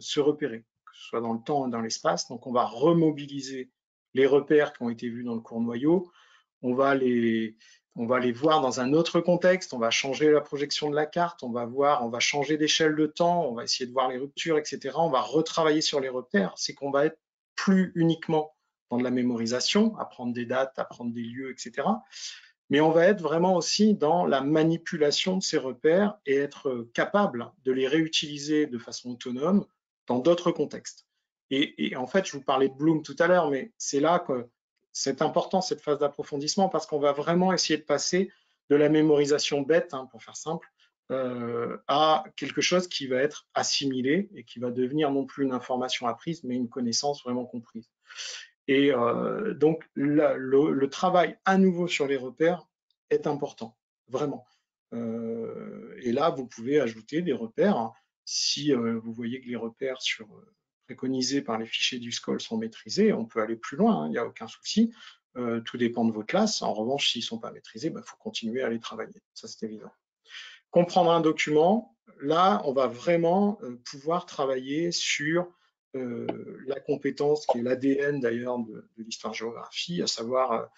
se repérer, que ce soit dans le temps et dans l'espace. Donc, on va remobiliser les repères qui ont été vus dans le cours noyau. On va les voir dans un autre contexte. On va changer la projection de la carte. On va changer d'échelle de temps. On va essayer de voir les ruptures, etc. On va retravailler sur les repères. C'est qu'on va être plus uniquement dans de la mémorisation, apprendre des dates, apprendre des lieux, etc. Mais on va être vraiment aussi dans la manipulation de ces repères et être capable de les réutiliser de façon autonome dans d'autres contextes. Et en fait, je vous parlais de Bloom tout à l'heure, mais c'est là que c'est important cette phase d'approfondissement parce qu'on va vraiment essayer de passer de la mémorisation bête, hein, pour faire simple, à quelque chose qui va être assimilé et qui va devenir non plus une information apprise, mais une connaissance vraiment comprise. Et donc, le travail à nouveau sur les repères est important, vraiment. Et là, vous pouvez ajouter des repères. Hein. Si vous voyez que les repères préconisés par les fichiers du SCOL sont maîtrisés, on peut aller plus loin, il n'y a aucun souci. Tout dépend de vos classes. En revanche, s'ils ne sont pas maîtrisés, il faut continuer à les travailler. Ça, c'est évident. Comprendre un document, là, on va vraiment pouvoir travailler sur la compétence qui est l'ADN d'ailleurs de l'histoire-géographie, à savoir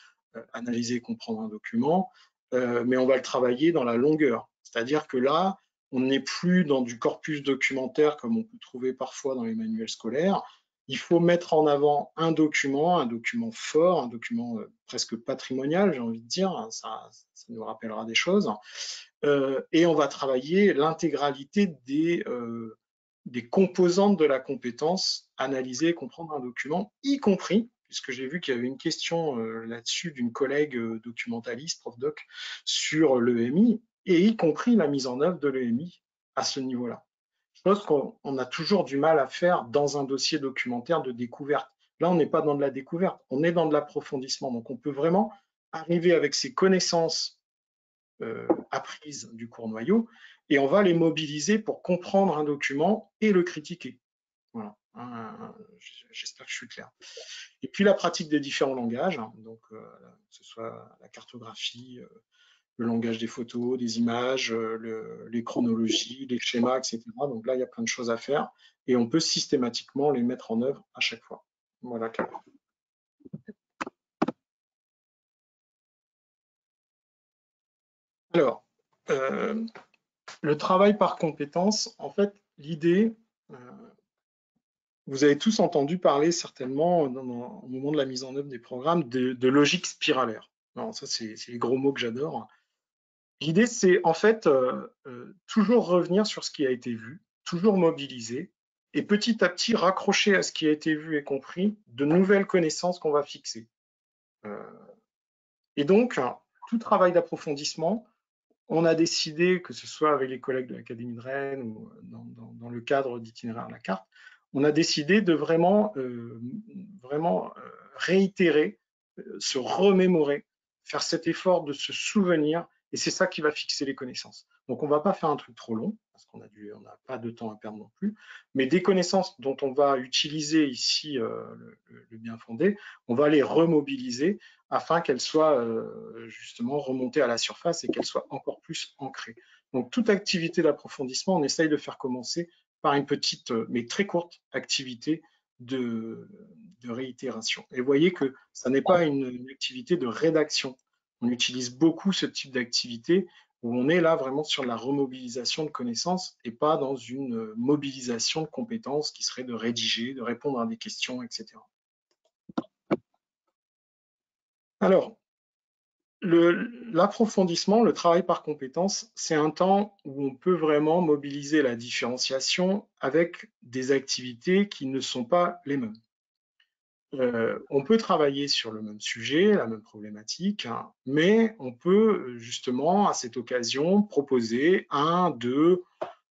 analyser et comprendre un document, mais on va le travailler dans la longueur. C'est-à-dire que là, on n'est plus dans du corpus documentaire comme on peut trouver parfois dans les manuels scolaires. Il faut mettre en avant un document fort, un document presque patrimonial, j'ai envie de dire, ça nous rappellera des choses. Et on va travailler l'intégralité des composantes de la compétence, analyser et comprendre un document, y compris, puisque j'ai vu qu'il y avait une question là-dessus d'une collègue documentaliste, prof doc, sur l'EMI, et y compris la mise en œuvre de l'EMI à ce niveau-là. Chose qu'on a toujours du mal à faire dans un dossier documentaire de découverte. Là, on n'est pas dans de la découverte, on est dans de l'approfondissement. Donc, on peut vraiment arriver avec ses connaissances apprises du cours noyau et on va les mobiliser pour comprendre un document et le critiquer. Voilà. J'espère que je suis clair. Et puis la pratique des différents langages, hein, donc que ce soit la cartographie, le langage des photos, des images, les chronologies, les schémas, etc. Donc là, il y a plein de choses à faire et on peut systématiquement les mettre en œuvre à chaque fois. Voilà. Alors, le travail par compétence, en fait, l'idée, vous avez tous entendu parler certainement au moment de la mise en œuvre des programmes de logique spiralaire. Alors ça, c'est les gros mots que j'adore. L'idée, c'est en fait toujours revenir sur ce qui a été vu, toujours mobiliser, et petit à petit raccrocher à ce qui a été vu et compris de nouvelles connaissances qu'on va fixer. Et donc, tout travail d'approfondissement, on a décidé, que ce soit avec les collègues de l'Académie de Rennes ou dans le cadre d'Itinéraire à la carte, on a décidé de vraiment réitérer, se remémorer, faire cet effort de se souvenir, et c'est ça qui va fixer les connaissances. Donc on ne va pas faire un truc trop long, parce qu'on n'a pas de temps à perdre non plus, mais des connaissances dont on va utiliser ici le bien fondé, on va les remobiliser afin qu'elles soient justement remontées à la surface et qu'elles soient encore plus ancrées. Donc toute activité d'approfondissement, on essaye de faire commencer par une petite, mais très courte activité de réitération. Et vous voyez que ça n'est pas une activité de rédaction. On utilise beaucoup ce type d'activité où on est là vraiment sur la remobilisation de connaissances et pas dans une mobilisation de compétences qui serait de rédiger, de répondre à des questions, etc. Alors, L'approfondissement, le travail par compétences, c'est un temps où on peut vraiment mobiliser la différenciation avec des activités qui ne sont pas les mêmes. On peut travailler sur le même sujet, la même problématique, hein, mais on peut justement à cette occasion proposer 1, 2,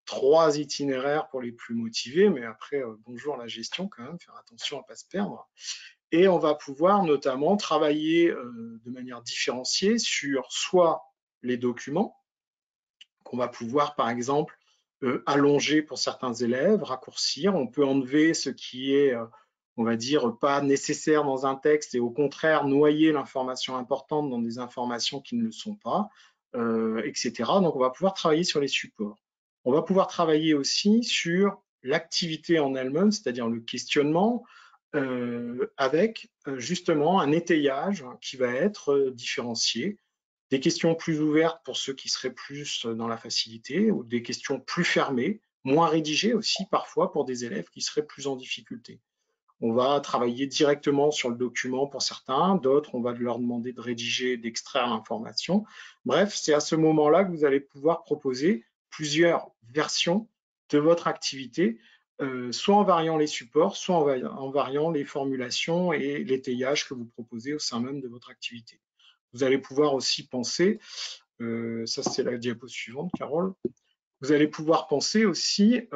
3 itinéraires pour les plus motivés, mais après, bonjour la gestion quand même, faire attention à ne pas se perdre. Et on va pouvoir notamment travailler de manière différenciée sur soit les documents, qu'on va pouvoir par exemple allonger pour certains élèves, raccourcir. On peut enlever ce qui est, on va dire, pas nécessaire dans un texte et au contraire noyer l'information importante dans des informations qui ne le sont pas, etc. Donc on va pouvoir travailler sur les supports. On va pouvoir travailler aussi sur l'activité en elle-même, c'est-à-dire le questionnement, avec justement un étayage qui va être différencié, des questions plus ouvertes pour ceux qui seraient plus dans la facilité, ou des questions plus fermées, moins rédigées aussi parfois pour des élèves qui seraient plus en difficulté. On va travailler directement sur le document pour certains, d'autres on va leur demander de rédiger, d'extraire l'information. Bref, c'est à ce moment-là que vous allez pouvoir proposer plusieurs versions de votre activité, soit en variant les supports, soit en variant les formulations et l'étayage que vous proposez au sein même de votre activité. Vous allez pouvoir aussi penser, ça c'est la diapo suivante, Carole, vous allez pouvoir penser aussi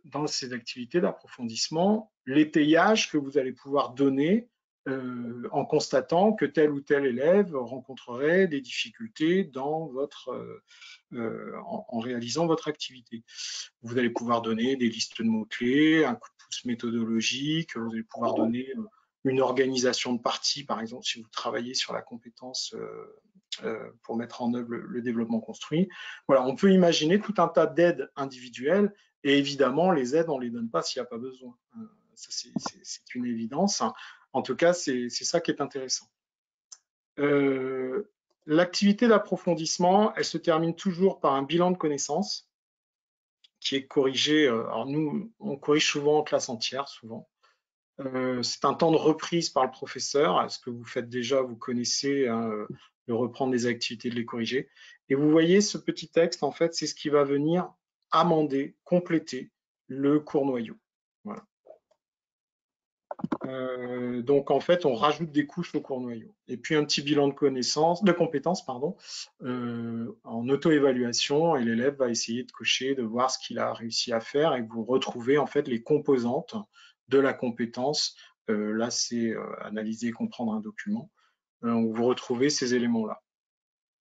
dans ces activités d'approfondissement l'étayage que vous allez pouvoir donner en constatant que tel ou tel élève rencontrerait des difficultés dans votre, en réalisant votre activité. Vous allez pouvoir donner des listes de mots-clés, un coup de pouce méthodologique, vous allez pouvoir donner une organisation de parties, par exemple, si vous travaillez sur la compétence pour mettre en œuvre le développement construit. Voilà, on peut imaginer tout un tas d'aides individuelles et évidemment, les aides, on ne les donne pas s'il n'y a pas besoin. Ça, c'est une évidence. En tout cas, c'est ça qui est intéressant. L'activité d'approfondissement, elle se termine toujours par un bilan de connaissances qui est corrigé. Alors nous, on corrige souvent en classe entière, souvent. C'est un temps de reprise par le professeur. Ce que vous faites déjà, vous connaissez, hein, de reprendre les activités, de les corriger. Et vous voyez, ce petit texte, en fait, c'est ce qui va venir amender, compléter le cours noyau. Voilà. Donc, en fait, on rajoute des couches au cours noyau. Et puis, un petit bilan de compétences, pardon, en auto-évaluation, et l'élève va essayer de cocher, de voir ce qu'il a réussi à faire, et vous retrouvez, en fait, les composantes de la compétence. Là, c'est analyser et comprendre un document. Où vous retrouvez ces éléments-là.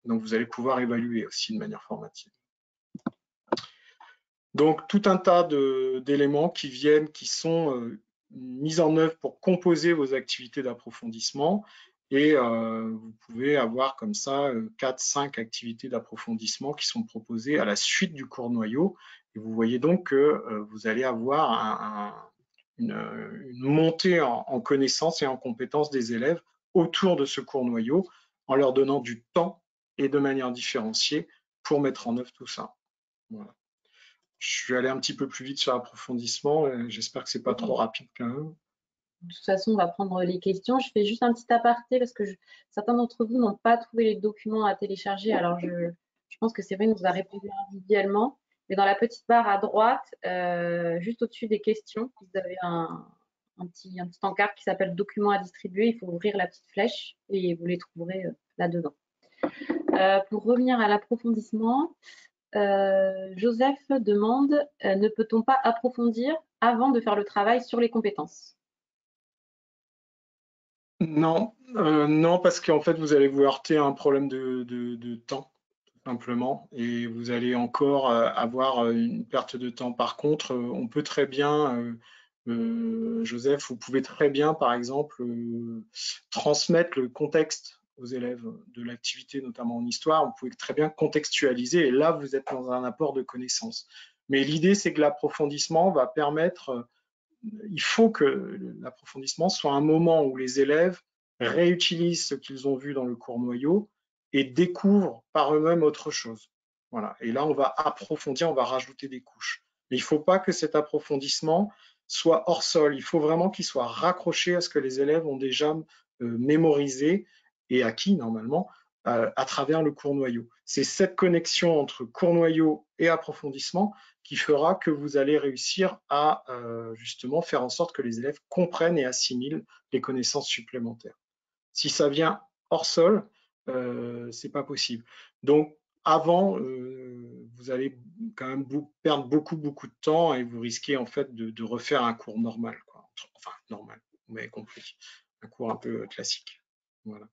Donc, vous allez pouvoir évaluer aussi de manière formative. Donc, tout un tas d'éléments qui viennent, qui sont mis en œuvre pour composer vos activités d'approfondissement. Et vous pouvez avoir comme ça 4-5 activités d'approfondissement qui sont proposées à la suite du cours noyau. Et vous voyez donc que vous allez avoir une montée en connaissances et en compétences des élèves autour de ce cours noyau, en leur donnant du temps et de manière différenciée pour mettre en œuvre tout ça. Voilà. Je suis allé un petit peu plus vite sur l'approfondissement, j'espère que c'est pas trop rapide quand même. De toute façon, on va prendre les questions. Je fais juste un petit aparté parce que certains d'entre vous n'ont pas trouvé les documents à télécharger. Alors, je pense que Séverine vous a répondu individuellement. Mais dans la petite barre à droite, juste au-dessus des questions, vous avez un petit encart qui s'appelle documents à distribuer. Il faut ouvrir la petite flèche et vous les trouverez là-dedans. Pour revenir à l'approfondissement, Joseph demande, ne peut-on pas approfondir avant de faire le travail sur les compétences? Non, non, parce qu'en fait, vous allez vous heurter à un problème de temps, tout simplement, et vous allez encore avoir une perte de temps. Par contre, on peut très bien, Joseph, vous pouvez très bien, par exemple, transmettre le contexte aux élèves de l'activité, notamment en histoire. Vous pouvez très bien contextualiser, et là, vous êtes dans un apport de connaissances. Mais l'idée, c'est que l'approfondissement va permettre il faut que l'approfondissement soit un moment où les élèves réutilisent ce qu'ils ont vu dans le cours noyau et découvrent par eux-mêmes autre chose. Voilà. Et là, on va approfondir, on va rajouter des couches. Mais il ne faut pas que cet approfondissement soit hors sol. Il faut vraiment qu'il soit raccroché à ce que les élèves ont déjà mémorisé et acquis normalement à travers le cours noyau. C'est cette connexion entre cours noyau et approfondissement qui fera que vous allez réussir à justement faire en sorte que les élèves comprennent et assimilent les connaissances supplémentaires. Si ça vient hors sol, c'est pas possible. Donc avant, vous allez quand même perdre beaucoup de temps et vous risquez en fait de refaire un cours normal, quoi. Enfin normal, vous m'avez compris, un cours un peu classique. Voilà.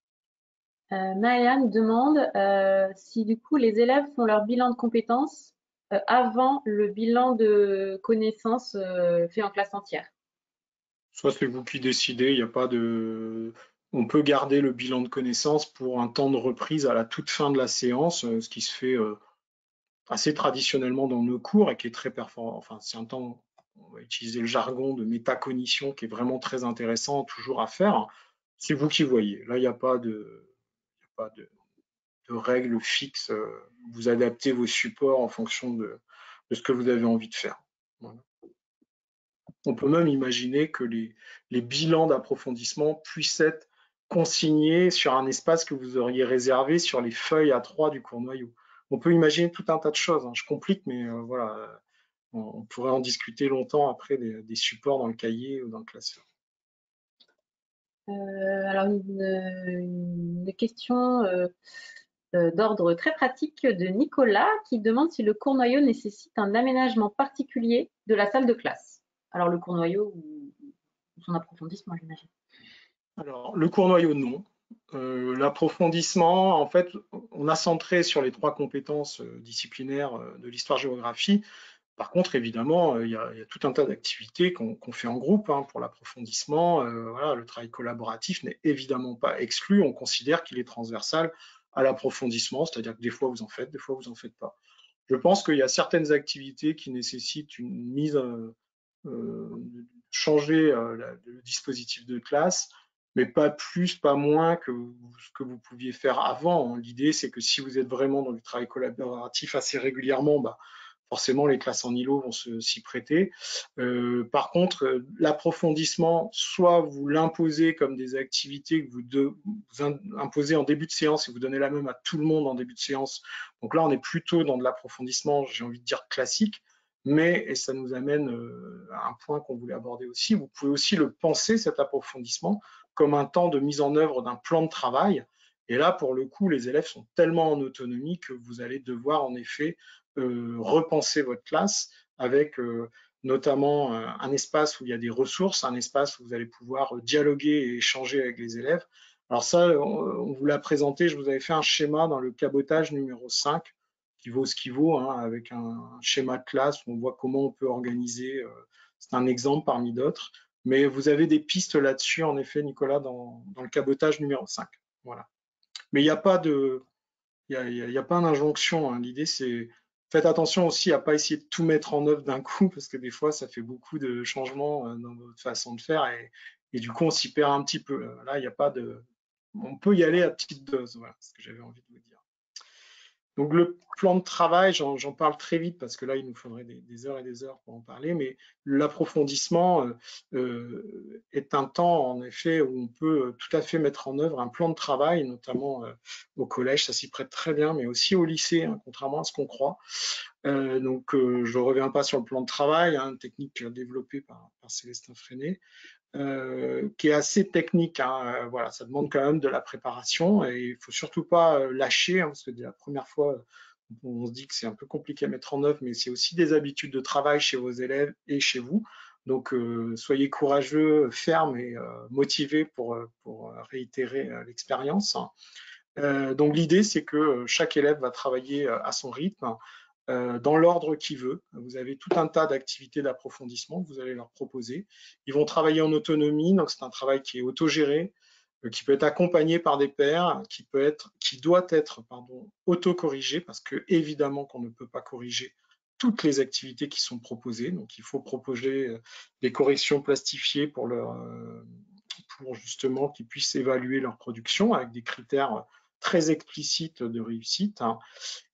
Maëla nous demande si du coup les élèves font leur bilan de compétences avant le bilan de connaissances fait en classe entière. Soit c'est vous qui décidez, il n'y a pas de. On peut garder le bilan de connaissances pour un temps de reprise à la toute fin de la séance, ce qui se fait assez traditionnellement dans nos cours et qui est très performant. Enfin, c'est un temps, on va utiliser le jargon de métacognition qui est vraiment très intéressant toujours à faire. C'est vous qui voyez. Là, il n'y a pas de règles fixes. Vous adaptez vos supports en fonction de ce que vous avez envie de faire. Voilà. On peut même imaginer que les bilans d'approfondissement puissent être consignés sur un espace que vous auriez réservé sur les feuilles A3 du cours noyau. On peut imaginer tout un tas de choses. Je complique, mais voilà, on pourrait en discuter longtemps après des supports dans le cahier ou dans le classeur. Alors une question d'ordre très pratique de Nicolas qui demande si le cours noyau nécessite un aménagement particulier de la salle de classe. Alors le cours noyau ou son approfondissement, j'imagine. Alors, le cours noyau, non. L'approfondissement, en fait, on a centré sur les 3 compétences disciplinaires de l'histoire-géographie. Par contre, évidemment, il y a tout un tas d'activités qu'on fait en groupe pour l'approfondissement. Voilà, le travail collaboratif n'est évidemment pas exclu. On considère qu'il est transversal à l'approfondissement, c'est-à-dire que des fois vous en faites, des fois vous n'en faites pas. Je pense qu'il y a certaines activités qui nécessitent une mise, changer le dispositif de classe, mais pas plus, pas moins que ce que vous pouviez faire avant. L'idée, c'est que si vous êtes vraiment dans du travail collaboratif assez régulièrement, forcément les classes en îlot vont s'y prêter. Par contre, l'approfondissement, soit vous l'imposez comme des activités que vous imposez en début de séance et vous donnez la même à tout le monde en début de séance. Donc là, on est plutôt dans de l'approfondissement, j'ai envie de dire classique, mais, et ça nous amène à un point qu'on voulait aborder aussi, vous pouvez aussi le penser, cet approfondissement, comme un temps de mise en œuvre d'un plan de travail. Et là, pour le coup, les élèves sont tellement en autonomie que vous allez devoir en effet repenser votre classe avec notamment un espace où il y a des ressources, un espace où vous allez pouvoir dialoguer et échanger avec les élèves. Alors ça, on vous l'a présenté, je vous avais fait un schéma dans le cabotage numéro 5, qui vaut ce qu'il vaut, avec un schéma de classe où on voit comment on peut organiser. C'est un exemple parmi d'autres. Mais vous avez des pistes là-dessus, en effet, Nicolas, dans le cabotage numéro 5. Voilà. Mais il n'y a pas de, il y a pas d'injonction. L'idée, c'est faites attention aussi à ne pas essayer de tout mettre en œuvre d'un coup, parce que des fois, ça fait beaucoup de changements dans votre façon de faire, et du coup, on s'y perd un petit peu. Là, il n'y a pas de. On peut y aller à petite dose. Voilà ce que j'avais envie de vous dire. Donc le plan de travail, j'en parle très vite parce que là, il nous faudrait des heures et des heures pour en parler, mais l'approfondissement est un temps, en effet, où on peut tout à fait mettre en œuvre un plan de travail, notamment au collège, ça s'y prête très bien, mais aussi au lycée, contrairement à ce qu'on croit. Donc, je ne reviens pas sur le plan de travail, une technique développée par Célestin Freinet. Qui est assez technique. Voilà, ça demande quand même de la préparation et il ne faut surtout pas lâcher, parce que dès la première fois, on se dit que c'est un peu compliqué à mettre en œuvre, mais c'est aussi des habitudes de travail chez vos élèves et chez vous. Donc, soyez courageux, fermes et motivés pour réitérer l'expérience. Donc, l'idée, c'est que chaque élève va travailler à son rythme, dans l'ordre qu'il veut. Vous avez tout un tas d'activités d'approfondissement que vous allez leur proposer. Ils vont travailler en autonomie, donc c'est un travail qui est autogéré, qui peut être accompagné par des pairs, qui doit être autocorrigé, parce que évidemment qu'on ne peut pas corriger toutes les activités qui sont proposées. Donc il faut proposer des corrections plastifiées pour justement qu'ils puissent évaluer leur production avec des critères très explicite de réussite.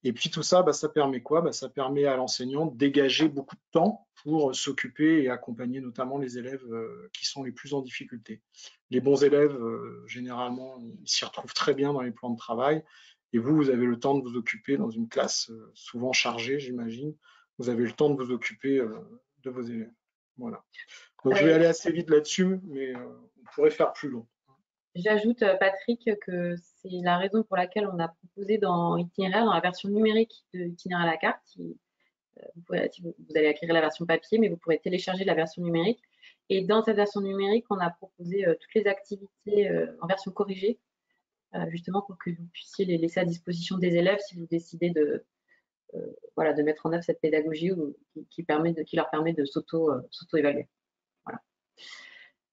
Et puis tout ça, ça permet quoi? Ça permet à l'enseignant de dégager beaucoup de temps pour s'occuper et accompagner notamment les élèves qui sont les plus en difficulté. Les bons élèves, généralement, ils s'y retrouvent très bien dans les plans de travail. Et vous, vous avez le temps de vous occuper dans une classe souvent chargée, j'imagine. Vous avez le temps de vous occuper de vos élèves. Voilà. Donc je vais aller assez vite là-dessus, mais on pourrait faire plus long. J'ajoute, Patrick, que c'est la raison pour laquelle on a proposé dans Itinéraire, dans la version numérique de Itinéraire à la carte, vous allez acquérir la version papier, mais vous pourrez télécharger la version numérique. Et dans cette version numérique, on a proposé toutes les activités en version corrigée, justement pour que vous puissiez les laisser à disposition des élèves si vous décidez voilà, de mettre en œuvre cette pédagogie qui leur permet de s'auto-évaluer. Voilà.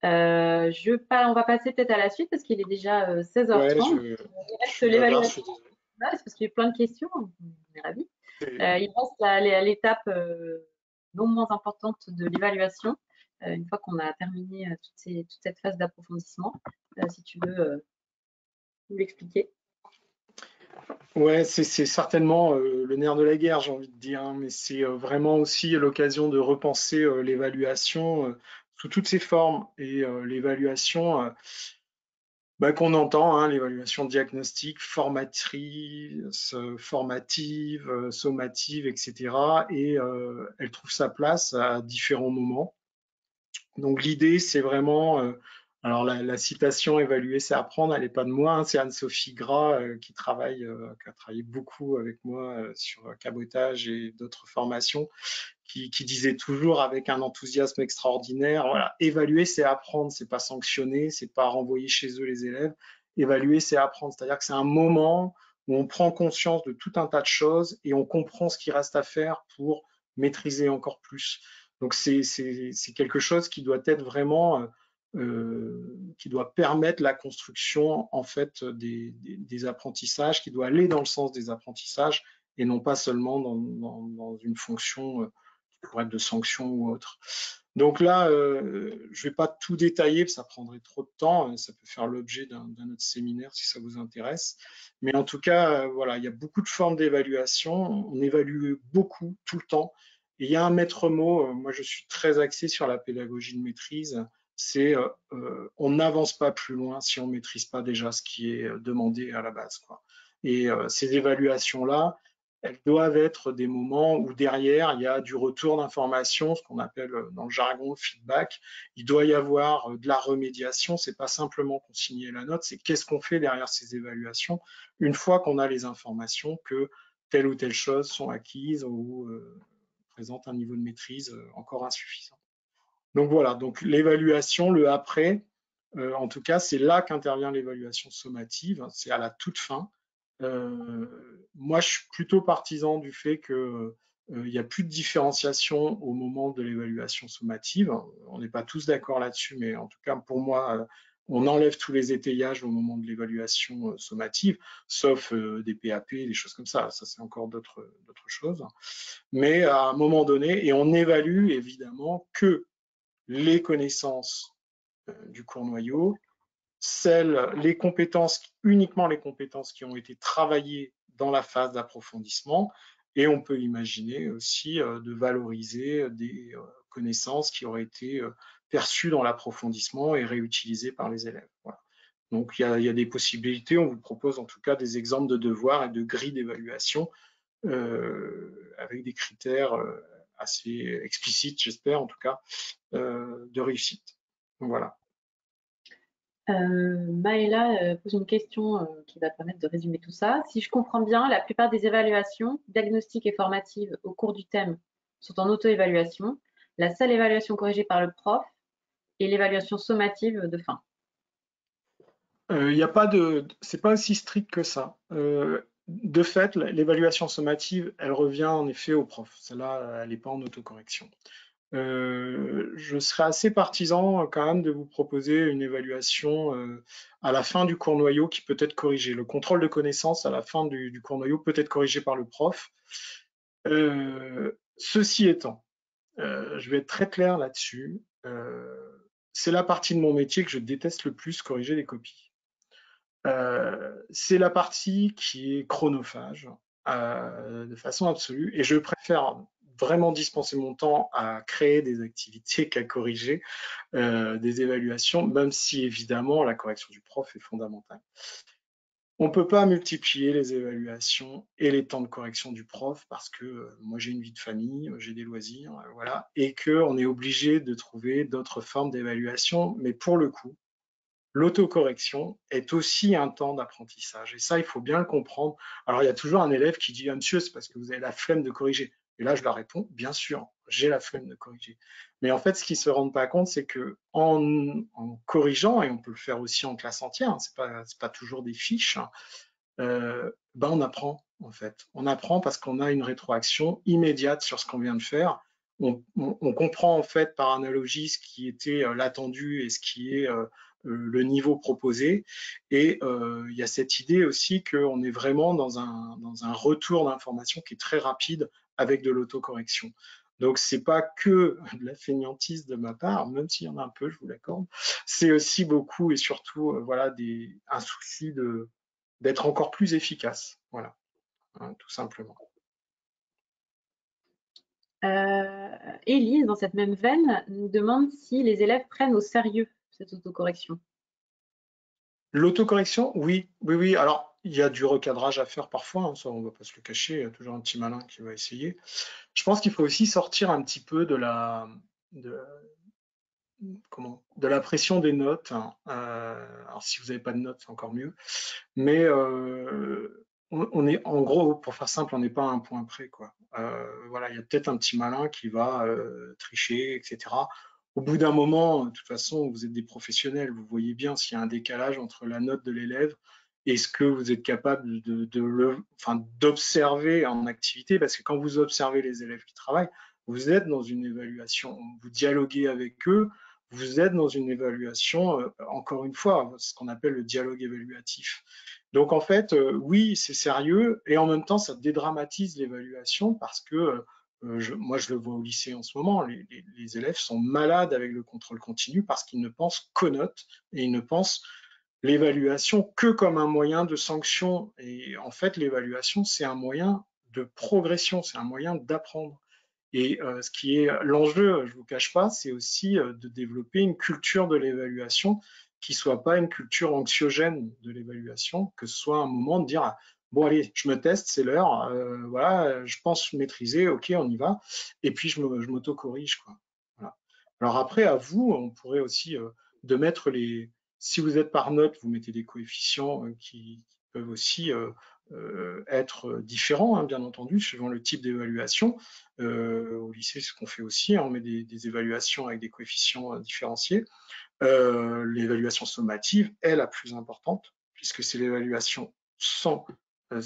On va passer peut-être à la suite parce qu'il est déjà 16h30. Ouais, Il reste je suis bavard, je l'évaluation, suis désolé. parce qu'il y a plein de questions, on est ravis. Il reste l'étape non moins importante de l'évaluation, une fois qu'on a terminé toute cette phase d'approfondissement. Si tu veux nous l'expliquer. Ouais, c'est certainement le nerf de la guerre, j'ai envie de dire, hein, mais c'est vraiment aussi l'occasion de repenser l'évaluation sous toutes ses formes et l'évaluation qu'on entend, hein, l'évaluation diagnostique, formatrice, formative, sommative, etc. Et elle trouve sa place à différents moments. Donc l'idée, c'est vraiment, alors la citation évaluer, c'est apprendre, elle n'est pas de moi, hein, c'est Anne-Sophie Gras qui a travaillé beaucoup avec moi sur cabotage et d'autres formations, qui disait toujours avec un enthousiasme extraordinaire, voilà, évaluer, c'est apprendre, c'est pas sanctionner, c'est pas renvoyer chez eux les élèves. Évaluer, c'est apprendre, c'est-à-dire que c'est un moment où on prend conscience de tout un tas de choses et on comprend ce qu'il reste à faire pour maîtriser encore plus. Donc c'est quelque chose qui doit être vraiment, qui doit permettre la construction en fait des apprentissages, qui doit aller dans le sens des apprentissages et non pas seulement dans une fonction qui pourrait être de sanction ou autre. Donc là, je ne vais pas tout détailler, ça prendrait trop de temps, ça peut faire l'objet d'un autre séminaire si ça vous intéresse. Mais en tout cas, voilà, il y a beaucoup de formes d'évaluation, on évalue beaucoup tout le temps. Et il y a un maître mot, moi je suis très axé sur la pédagogie de maîtrise, c'est on n'avance pas plus loin si on ne maîtrise pas déjà ce qui est demandé à la base, quoi. Et ces évaluations-là, elles doivent être des moments où derrière, il y a du retour d'information, ce qu'on appelle dans le jargon feedback. Il doit y avoir de la remédiation. C'est pas simplement consigner la note, c'est qu'est-ce qu'on fait derrière ces évaluations une fois qu'on a les informations que telle ou telle chose sont acquises ou présentent un niveau de maîtrise encore insuffisant. Donc voilà, donc l'évaluation, le après, en tout cas, c'est là qu'intervient l'évaluation sommative, c'est à la toute fin. Moi, je suis plutôt partisan du fait qu'il n'y a plus de différenciation au moment de l'évaluation sommative. On n'est pas tous d'accord là-dessus, mais en tout cas, pour moi, on enlève tous les étayages au moment de l'évaluation sommative, sauf des PAP, des choses comme ça. Ça, c'est encore d'autres choses. Mais à un moment donné, et on évalue évidemment que les connaissances du cours noyau, les compétences, uniquement les compétences qui ont été travaillées dans la phase d'approfondissement, et on peut imaginer aussi de valoriser des connaissances qui auraient été perçues dans l'approfondissement et réutilisées par les élèves. Voilà. Donc il y a des possibilités, on vous propose en tout cas des exemples de devoirs et de grilles d'évaluation avec des critères assez explicites, j'espère en tout cas, de réussite. Donc voilà. Maëla pose une question qui va permettre de résumer tout ça. Si je comprends bien, la plupart des évaluations diagnostiques et formatives au cours du thème sont en auto-évaluation. La seule évaluation corrigée par le prof est l'évaluation sommative de fin. Y a pas c'est pas aussi strict que ça. De fait, l'évaluation sommative, elle revient en effet au prof. Celle-là, elle n'est pas en autocorrection. Je serais assez partisan quand même de vous proposer une évaluation à la fin du cours noyau qui peut être corrigée. Le contrôle de connaissances à la fin du cours noyau peut être corrigé par le prof. Ceci étant, je vais être très clair là-dessus. C'est la partie de mon métier que je déteste le plus, corriger les copies. C'est la partie qui est chronophage de façon absolue, et je préfère vraiment dispenser mon temps à créer des activités qu'à corriger des évaluations, même si évidemment la correction du prof est fondamentale. On ne peut pas multiplier les évaluations et les temps de correction du prof parce que moi j'ai une vie de famille, j'ai des loisirs, voilà, et qu'on est obligé de trouver d'autres formes d'évaluation. Mais pour le coup, l'autocorrection est aussi un temps d'apprentissage. Et ça, il faut bien le comprendre. Alors, il y a toujours un élève qui dit, ah, monsieur, c'est parce que vous avez la flemme de corriger. Et là, je leur réponds, bien sûr, j'ai la flemme de corriger. Mais en fait, ce qu'ils ne se rendent pas compte, c'est que en corrigeant, et on peut le faire aussi en classe entière, hein, c'est pas toujours des fiches, hein, ben on apprend, en fait. On apprend parce qu'on a une rétroaction immédiate sur ce qu'on vient de faire. On comprend, en fait, par analogie, ce qui était l'attendu et ce qui est le niveau proposé. Et il y a cette idée aussi qu'on est vraiment dans un retour d'information qui est très rapide avec de l'autocorrection. Donc, c'est pas que de la fainéantise de ma part, même s'il y en a un peu, je vous l'accorde. C'est aussi beaucoup et surtout, voilà, un souci d'être encore plus efficace. Voilà, hein, tout simplement. Élise, dans cette même veine, nous demande si les élèves prennent au sérieux cette autocorrection. L'autocorrection, oui, oui, oui. Alors, il y a du recadrage à faire parfois, hein, ça on ne va pas se le cacher, il y a toujours un petit malin qui va essayer. Je pense qu'il faut aussi sortir un petit peu de, de la pression des notes, hein. Alors si vous n'avez pas de notes, c'est encore mieux. Mais on est, en gros, pour faire simple, on n'est pas à un point près, quoi. Voilà, il y a peut-être un petit malin qui va tricher, etc. Au bout d'un moment, de toute façon, vous êtes des professionnels, vous voyez bien s'il y a un décalage entre la note de l'élève et ce que vous êtes capable d'observer en activité, parce que quand vous observez les élèves qui travaillent, vous êtes dans une évaluation, vous dialoguez avec eux, vous êtes dans une évaluation, encore une fois, ce qu'on appelle le dialogue évaluatif. Donc en fait, oui, c'est sérieux, et en même temps, ça dédramatise l'évaluation parce que moi, je le vois au lycée en ce moment, les élèves sont malades avec le contrôle continu parce qu'ils ne pensent qu'aux notes et ils ne pensent l'évaluation que comme un moyen de sanction. Et en fait, l'évaluation, c'est un moyen de progression, c'est un moyen d'apprendre. Et ce qui est l'enjeu, je ne vous cache pas, c'est aussi de développer une culture de l'évaluation qui ne soit pas une culture anxiogène de l'évaluation, que ce soit un moment de dire bon allez, je me teste, c'est l'heure, voilà, je pense maîtriser, ok, on y va, et puis je m'auto-corrige, quoi. Voilà. Alors après, à vous, on pourrait aussi de mettre si vous êtes par note, vous mettez des coefficients qui peuvent aussi être différents, hein, bien entendu, suivant le type d'évaluation. Au lycée, c'est ce qu'on fait aussi, hein, on met des évaluations avec des coefficients différenciés. L'évaluation sommative est la plus importante, puisque c'est l'évaluation sans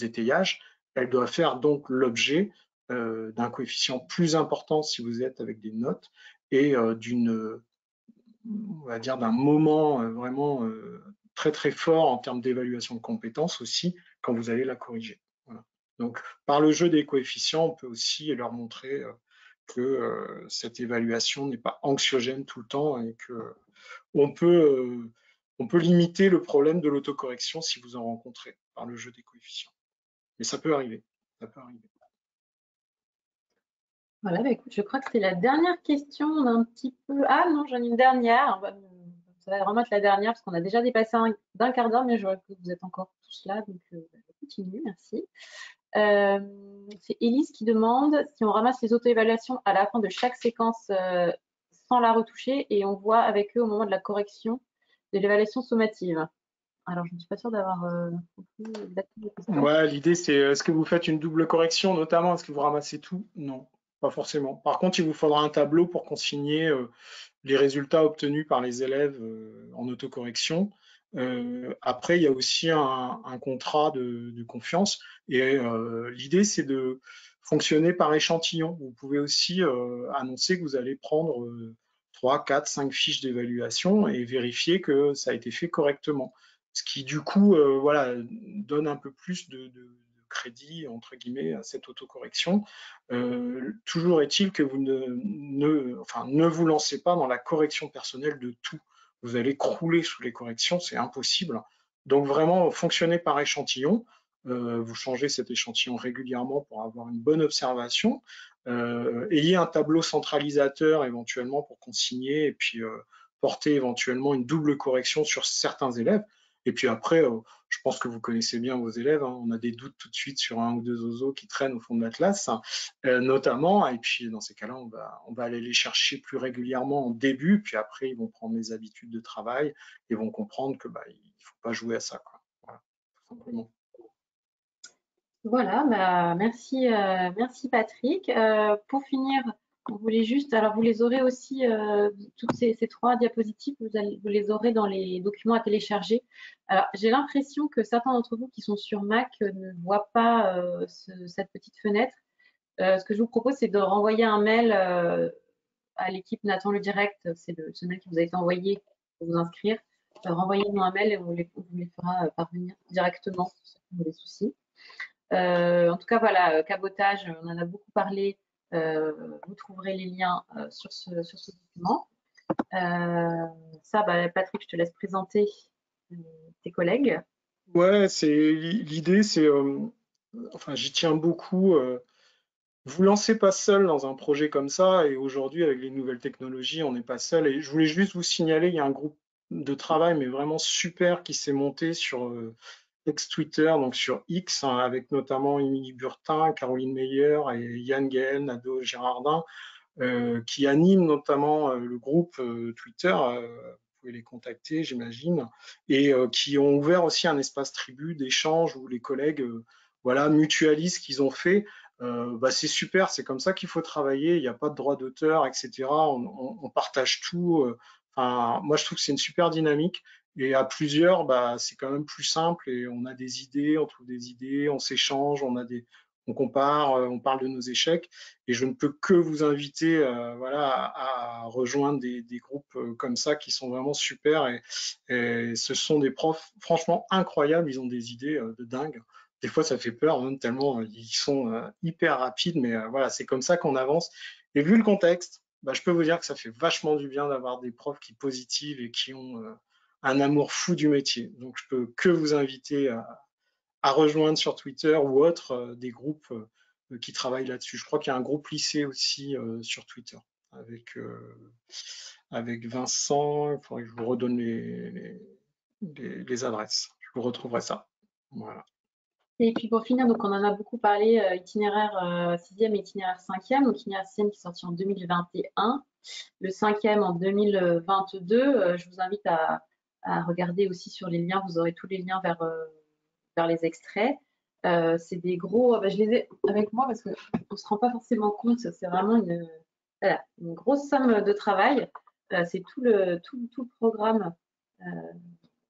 étayage. Elle doit faire donc l'objet d'un coefficient plus important si vous êtes avec des notes et on va dire d'un moment vraiment très très fort en termes d'évaluation de compétences aussi quand vous allez la corriger. Voilà. Donc par le jeu des coefficients, on peut aussi leur montrer que cette évaluation n'est pas anxiogène tout le temps et que on peut limiter le problème de l'autocorrection si vous en rencontrez par le jeu des coefficients. Mais ça peut arriver. Ça peut arriver. Voilà, bah écoute, je crois que c'est la dernière question. On a un petit peu. Ah non, j'en ai une dernière. Ça va vraiment être la dernière parce qu'on a déjà dépassé d'un quart d'heure, mais je vois que vous êtes encore tous là, donc continue, merci. C'est Élise qui demande si on ramasse les auto-évaluations à la fin de chaque séquence sans la retoucher et on voit avec eux au moment de la correction de l'évaluation sommative. Alors, je ne suis pas sûre d'avoir compris exactement la question. Ouais, l'idée c'est est-ce que vous faites une double correction notamment? Est-ce que vous ramassez tout? Non, pas forcément. Par contre, il vous faudra un tableau pour consigner les résultats obtenus par les élèves en autocorrection. Après, il y a aussi un contrat de confiance et l'idée c'est de fonctionner par échantillon. Vous pouvez aussi annoncer que vous allez prendre 3, 4, 5 fiches d'évaluation et vérifier que ça a été fait correctement. Ce qui du coup voilà, donne un peu plus de crédit entre guillemets à cette autocorrection. Toujours est-il que vous ne vous lancez pas dans la correction personnelle de tout. Vous allez crouler sous les corrections, c'est impossible. Donc vraiment, fonctionnez par échantillon. Vous changez cet échantillon régulièrement pour avoir une bonne observation. Ayez un tableau centralisateur éventuellement pour consigner et puis porter éventuellement une double correction sur certains élèves. Et puis après, je pense que vous connaissez bien vos élèves, hein. On a des doutes tout de suite sur un ou deux oiseaux qui traînent au fond de la classe, notamment. Et puis dans ces cas-là, on va aller les chercher plus régulièrement en début. Puis après, ils vont prendre les habitudes de travail et vont comprendre que il faut pas jouer à ça, quoi. Voilà, tout simplement. Voilà, bah, merci, merci Patrick. Pour finir, on voulait juste, alors vous les aurez aussi, toutes ces trois diapositives, vous les aurez dans les documents à télécharger. Alors, j'ai l'impression que certains d'entre vous qui sont sur Mac ne voient pas cette petite fenêtre. Ce que je vous propose, c'est de renvoyer un mail à l'équipe Nathan le Direct, c'est ce mail qui vous a été envoyé pour vous inscrire. Renvoyez-nous un mail et on vous les fera parvenir directement si vous avez des soucis. En tout cas, voilà, cabotage, on en a beaucoup parlé. Vous trouverez les liens sur ce document. Ça, Patrick, je te laisse présenter euh, tes collègues. Ouais, l'idée, c'est, enfin, j'y tiens beaucoup. Vous lancez pas seul dans un projet comme ça, et aujourd'hui, avec les nouvelles technologies, on n'est pas seul. Et je voulais juste vous signaler, il y a un groupe de travail, mais vraiment super, qui s'est monté sur ex-Twitter, donc sur X, hein, avec notamment Émilie Burtin, Caroline Meyer et Yann Gaël, Nadeau Gérardin, qui animent notamment le groupe Twitter. Vous pouvez les contacter, j'imagine, et qui ont ouvert aussi un espace tribu d'échange où les collègues voilà, mutualisent ce qu'ils ont fait. C'est super, c'est comme ça qu'il faut travailler. Il n'y a pas de droit d'auteur, etc. On partage tout. Enfin, moi, je trouve que c'est une super dynamique. Et à plusieurs, c'est quand même plus simple et on a des idées, on trouve des idées, on s'échange, on compare, on parle de nos échecs. Et je ne peux que vous inviter voilà, à rejoindre des groupes comme ça qui sont vraiment super. Et ce sont des profs franchement incroyables. Ils ont des idées de dingue. Des fois, ça fait peur, hein, tellement ils sont hyper rapides. Mais voilà, c'est comme ça qu'on avance. Et vu le contexte, je peux vous dire que ça fait vachement du bien d'avoir des profs qui positivent et qui ont un amour fou du métier. Donc, je peux que vous inviter à rejoindre sur Twitter ou autre des groupes qui travaillent là-dessus. Je crois qu'il y a un groupe lycée aussi sur Twitter avec, avec Vincent. Il faudrait que je vous redonne les adresses. Je vous retrouverai ça. Voilà. Et puis pour finir, donc on en a beaucoup parlé, itinéraire 6e et itinéraire 5e. Donc itinéraire 6e qui est sorti en 2021, le 5e en 2022. Je vous invite à regarder aussi sur les liens, vous aurez tous les liens vers les extraits. C'est des gros, je les ai avec moi parce qu'on ne se rend pas forcément compte, c'est vraiment voilà, une grosse somme de travail. C'est tout le programme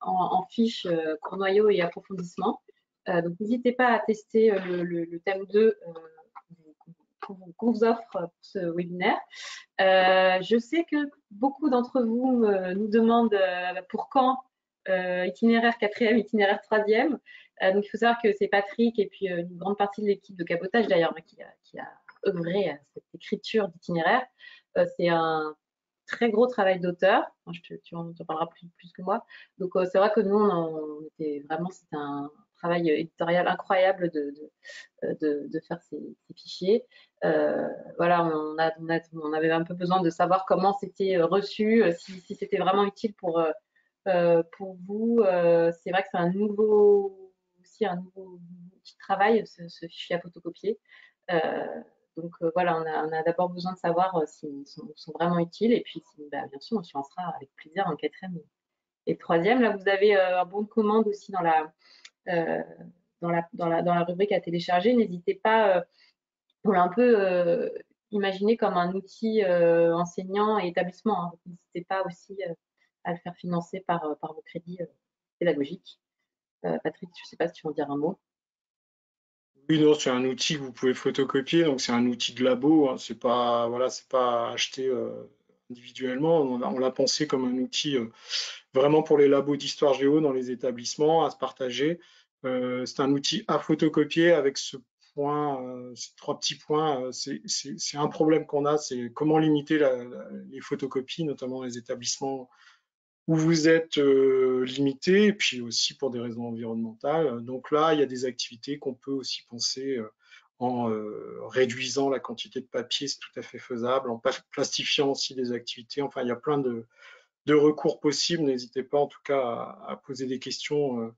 en fiches, cours noyau et approfondissement. Donc n'hésitez pas à tester le thème 2 qu'on vous offre pour ce webinaire. Je sais que beaucoup d'entre vous nous demandent pour quand itinéraire 4e, itinéraire 3e. Donc il faut savoir que c'est Patrick et puis une grande partie de l'équipe de cabotage d'ailleurs qui a œuvré à cette écriture d'itinéraire. C'est un très gros travail d'auteur. Tu en parleras plus que moi. Donc, c'est vrai que nous, on était vraiment, c'était un travail éditorial incroyable de faire ces fichiers. Voilà, on avait un peu besoin de savoir comment c'était reçu, si c'était vraiment utile pour vous. C'est vrai que c'est un nouveau outil de travail, ce fichier à photocopier. Euh, donc voilà, on a d'abord besoin de savoir s'ils sont vraiment utiles et puis bien sûr on se lancera avec plaisir en 4e et 3e. Là vous avez un bon de commande aussi euh, dans la rubrique à télécharger. N'hésitez pas, on l'a un peu imaginé comme un outil enseignant et établissement, hein. N'hésitez pas aussi à le faire financer par vos crédits pédagogiques. Patrick, je ne sais pas si tu veux en dire un mot. Oui, non, c'est un outil que vous pouvez photocopier, donc c'est un outil de labo, hein. C'est pas, voilà, c'est pas acheté individuellement. On l'a pensé comme un outil vraiment pour les labos d'histoire géo dans les établissements à se partager. C'est un outil à photocopier avec ce point, ces trois petits points. C'est un problème qu'on a, c'est comment limiter les photocopies, notamment dans les établissements où vous êtes limité, et puis aussi pour des raisons environnementales. Donc là, il y a des activités qu'on peut aussi penser en réduisant la quantité de papier, c'est tout à fait faisable, en plastifiant aussi des activités. Enfin, il y a plein de recours possibles. N'hésitez pas en tout cas à poser des questions.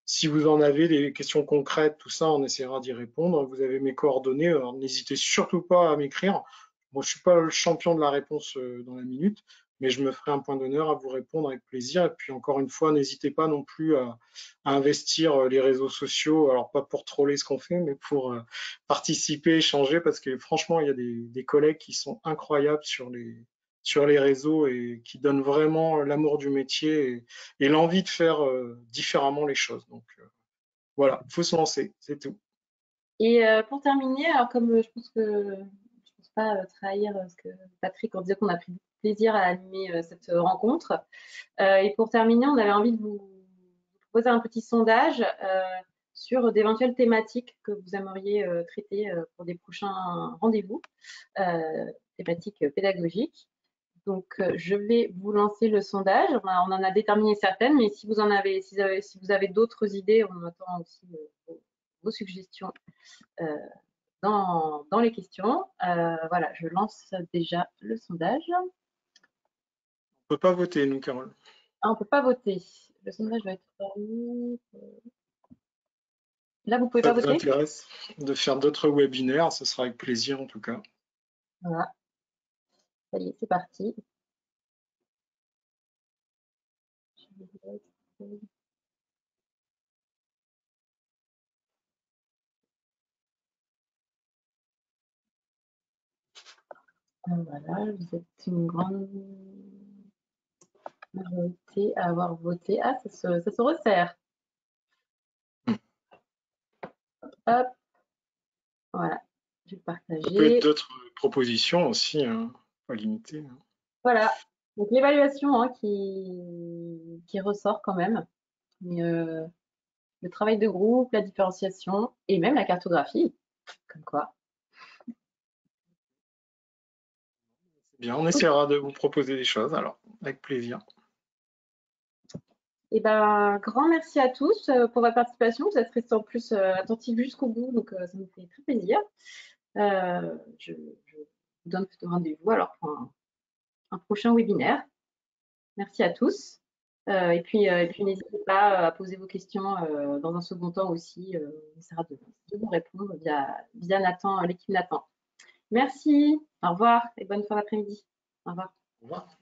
Si vous en avez des questions concrètes, tout ça, on essaiera d'y répondre. Vous avez mes coordonnées, alors n'hésitez surtout pas à m'écrire. Moi, je ne suis pas le champion de la réponse dans la minute, mais je me ferai un point d'honneur à vous répondre avec plaisir. Et puis encore une fois, n'hésitez pas non plus à investir les réseaux sociaux, alors pas pour troller ce qu'on fait, mais pour participer, échanger, parce que franchement, il y a des collègues qui sont incroyables sur les réseaux et qui donnent vraiment l'amour du métier et l'envie de faire différemment les choses. Donc voilà, il faut se lancer, c'est tout. Et pour terminer, alors comme je pense que je pense pas trahir ce que Patrick, on disait qu'on a pris beaucoup de plaisir à animer cette rencontre. Et pour terminer, on avait envie de vous poser un petit sondage sur d'éventuelles thématiques que vous aimeriez traiter pour des prochains rendez-vous, thématiques pédagogiques. Donc, je vais vous lancer le sondage. On en a déterminé certaines, mais si vous en avez, si vous avez d'autres idées, on attend aussi vos suggestions euh, dans les questions. Voilà, je lance déjà le sondage. On ne peut pas voter, nous, Carole. Ah, on ne peut pas voter. Le sondage va être fermé. Là, vous ne pouvez Ça pas vous voter? intéresse de faire d'autres webinaires, ce sera avec plaisir en tout cas. Voilà, ça y est, c'est parti. Voilà, vous êtes une grande majorité à avoir voté. Ah, ça se resserre. Hop, voilà, je vais Ça peut être partager. d'autres propositions aussi, hein, pas limitées, hein. Voilà, donc l'évaluation hein, qui ressort quand même. Mais, le travail de groupe, la différenciation et même la cartographie, comme quoi. Bien, on essaiera de vous proposer des choses, alors, avec plaisir. Et ben, grand merci à tous pour votre participation. Vous êtes restés en plus attentifs jusqu'au bout, donc ça nous fait très plaisir. Je vous donne rendez-vous alors pour un prochain webinaire. Merci à tous. Et puis n'hésitez pas à poser vos questions dans un second temps aussi. On essaiera de vous répondre via Nathan, l'équipe Nathan. Merci, au revoir et bonne fin d'après-midi. Au revoir. Au revoir.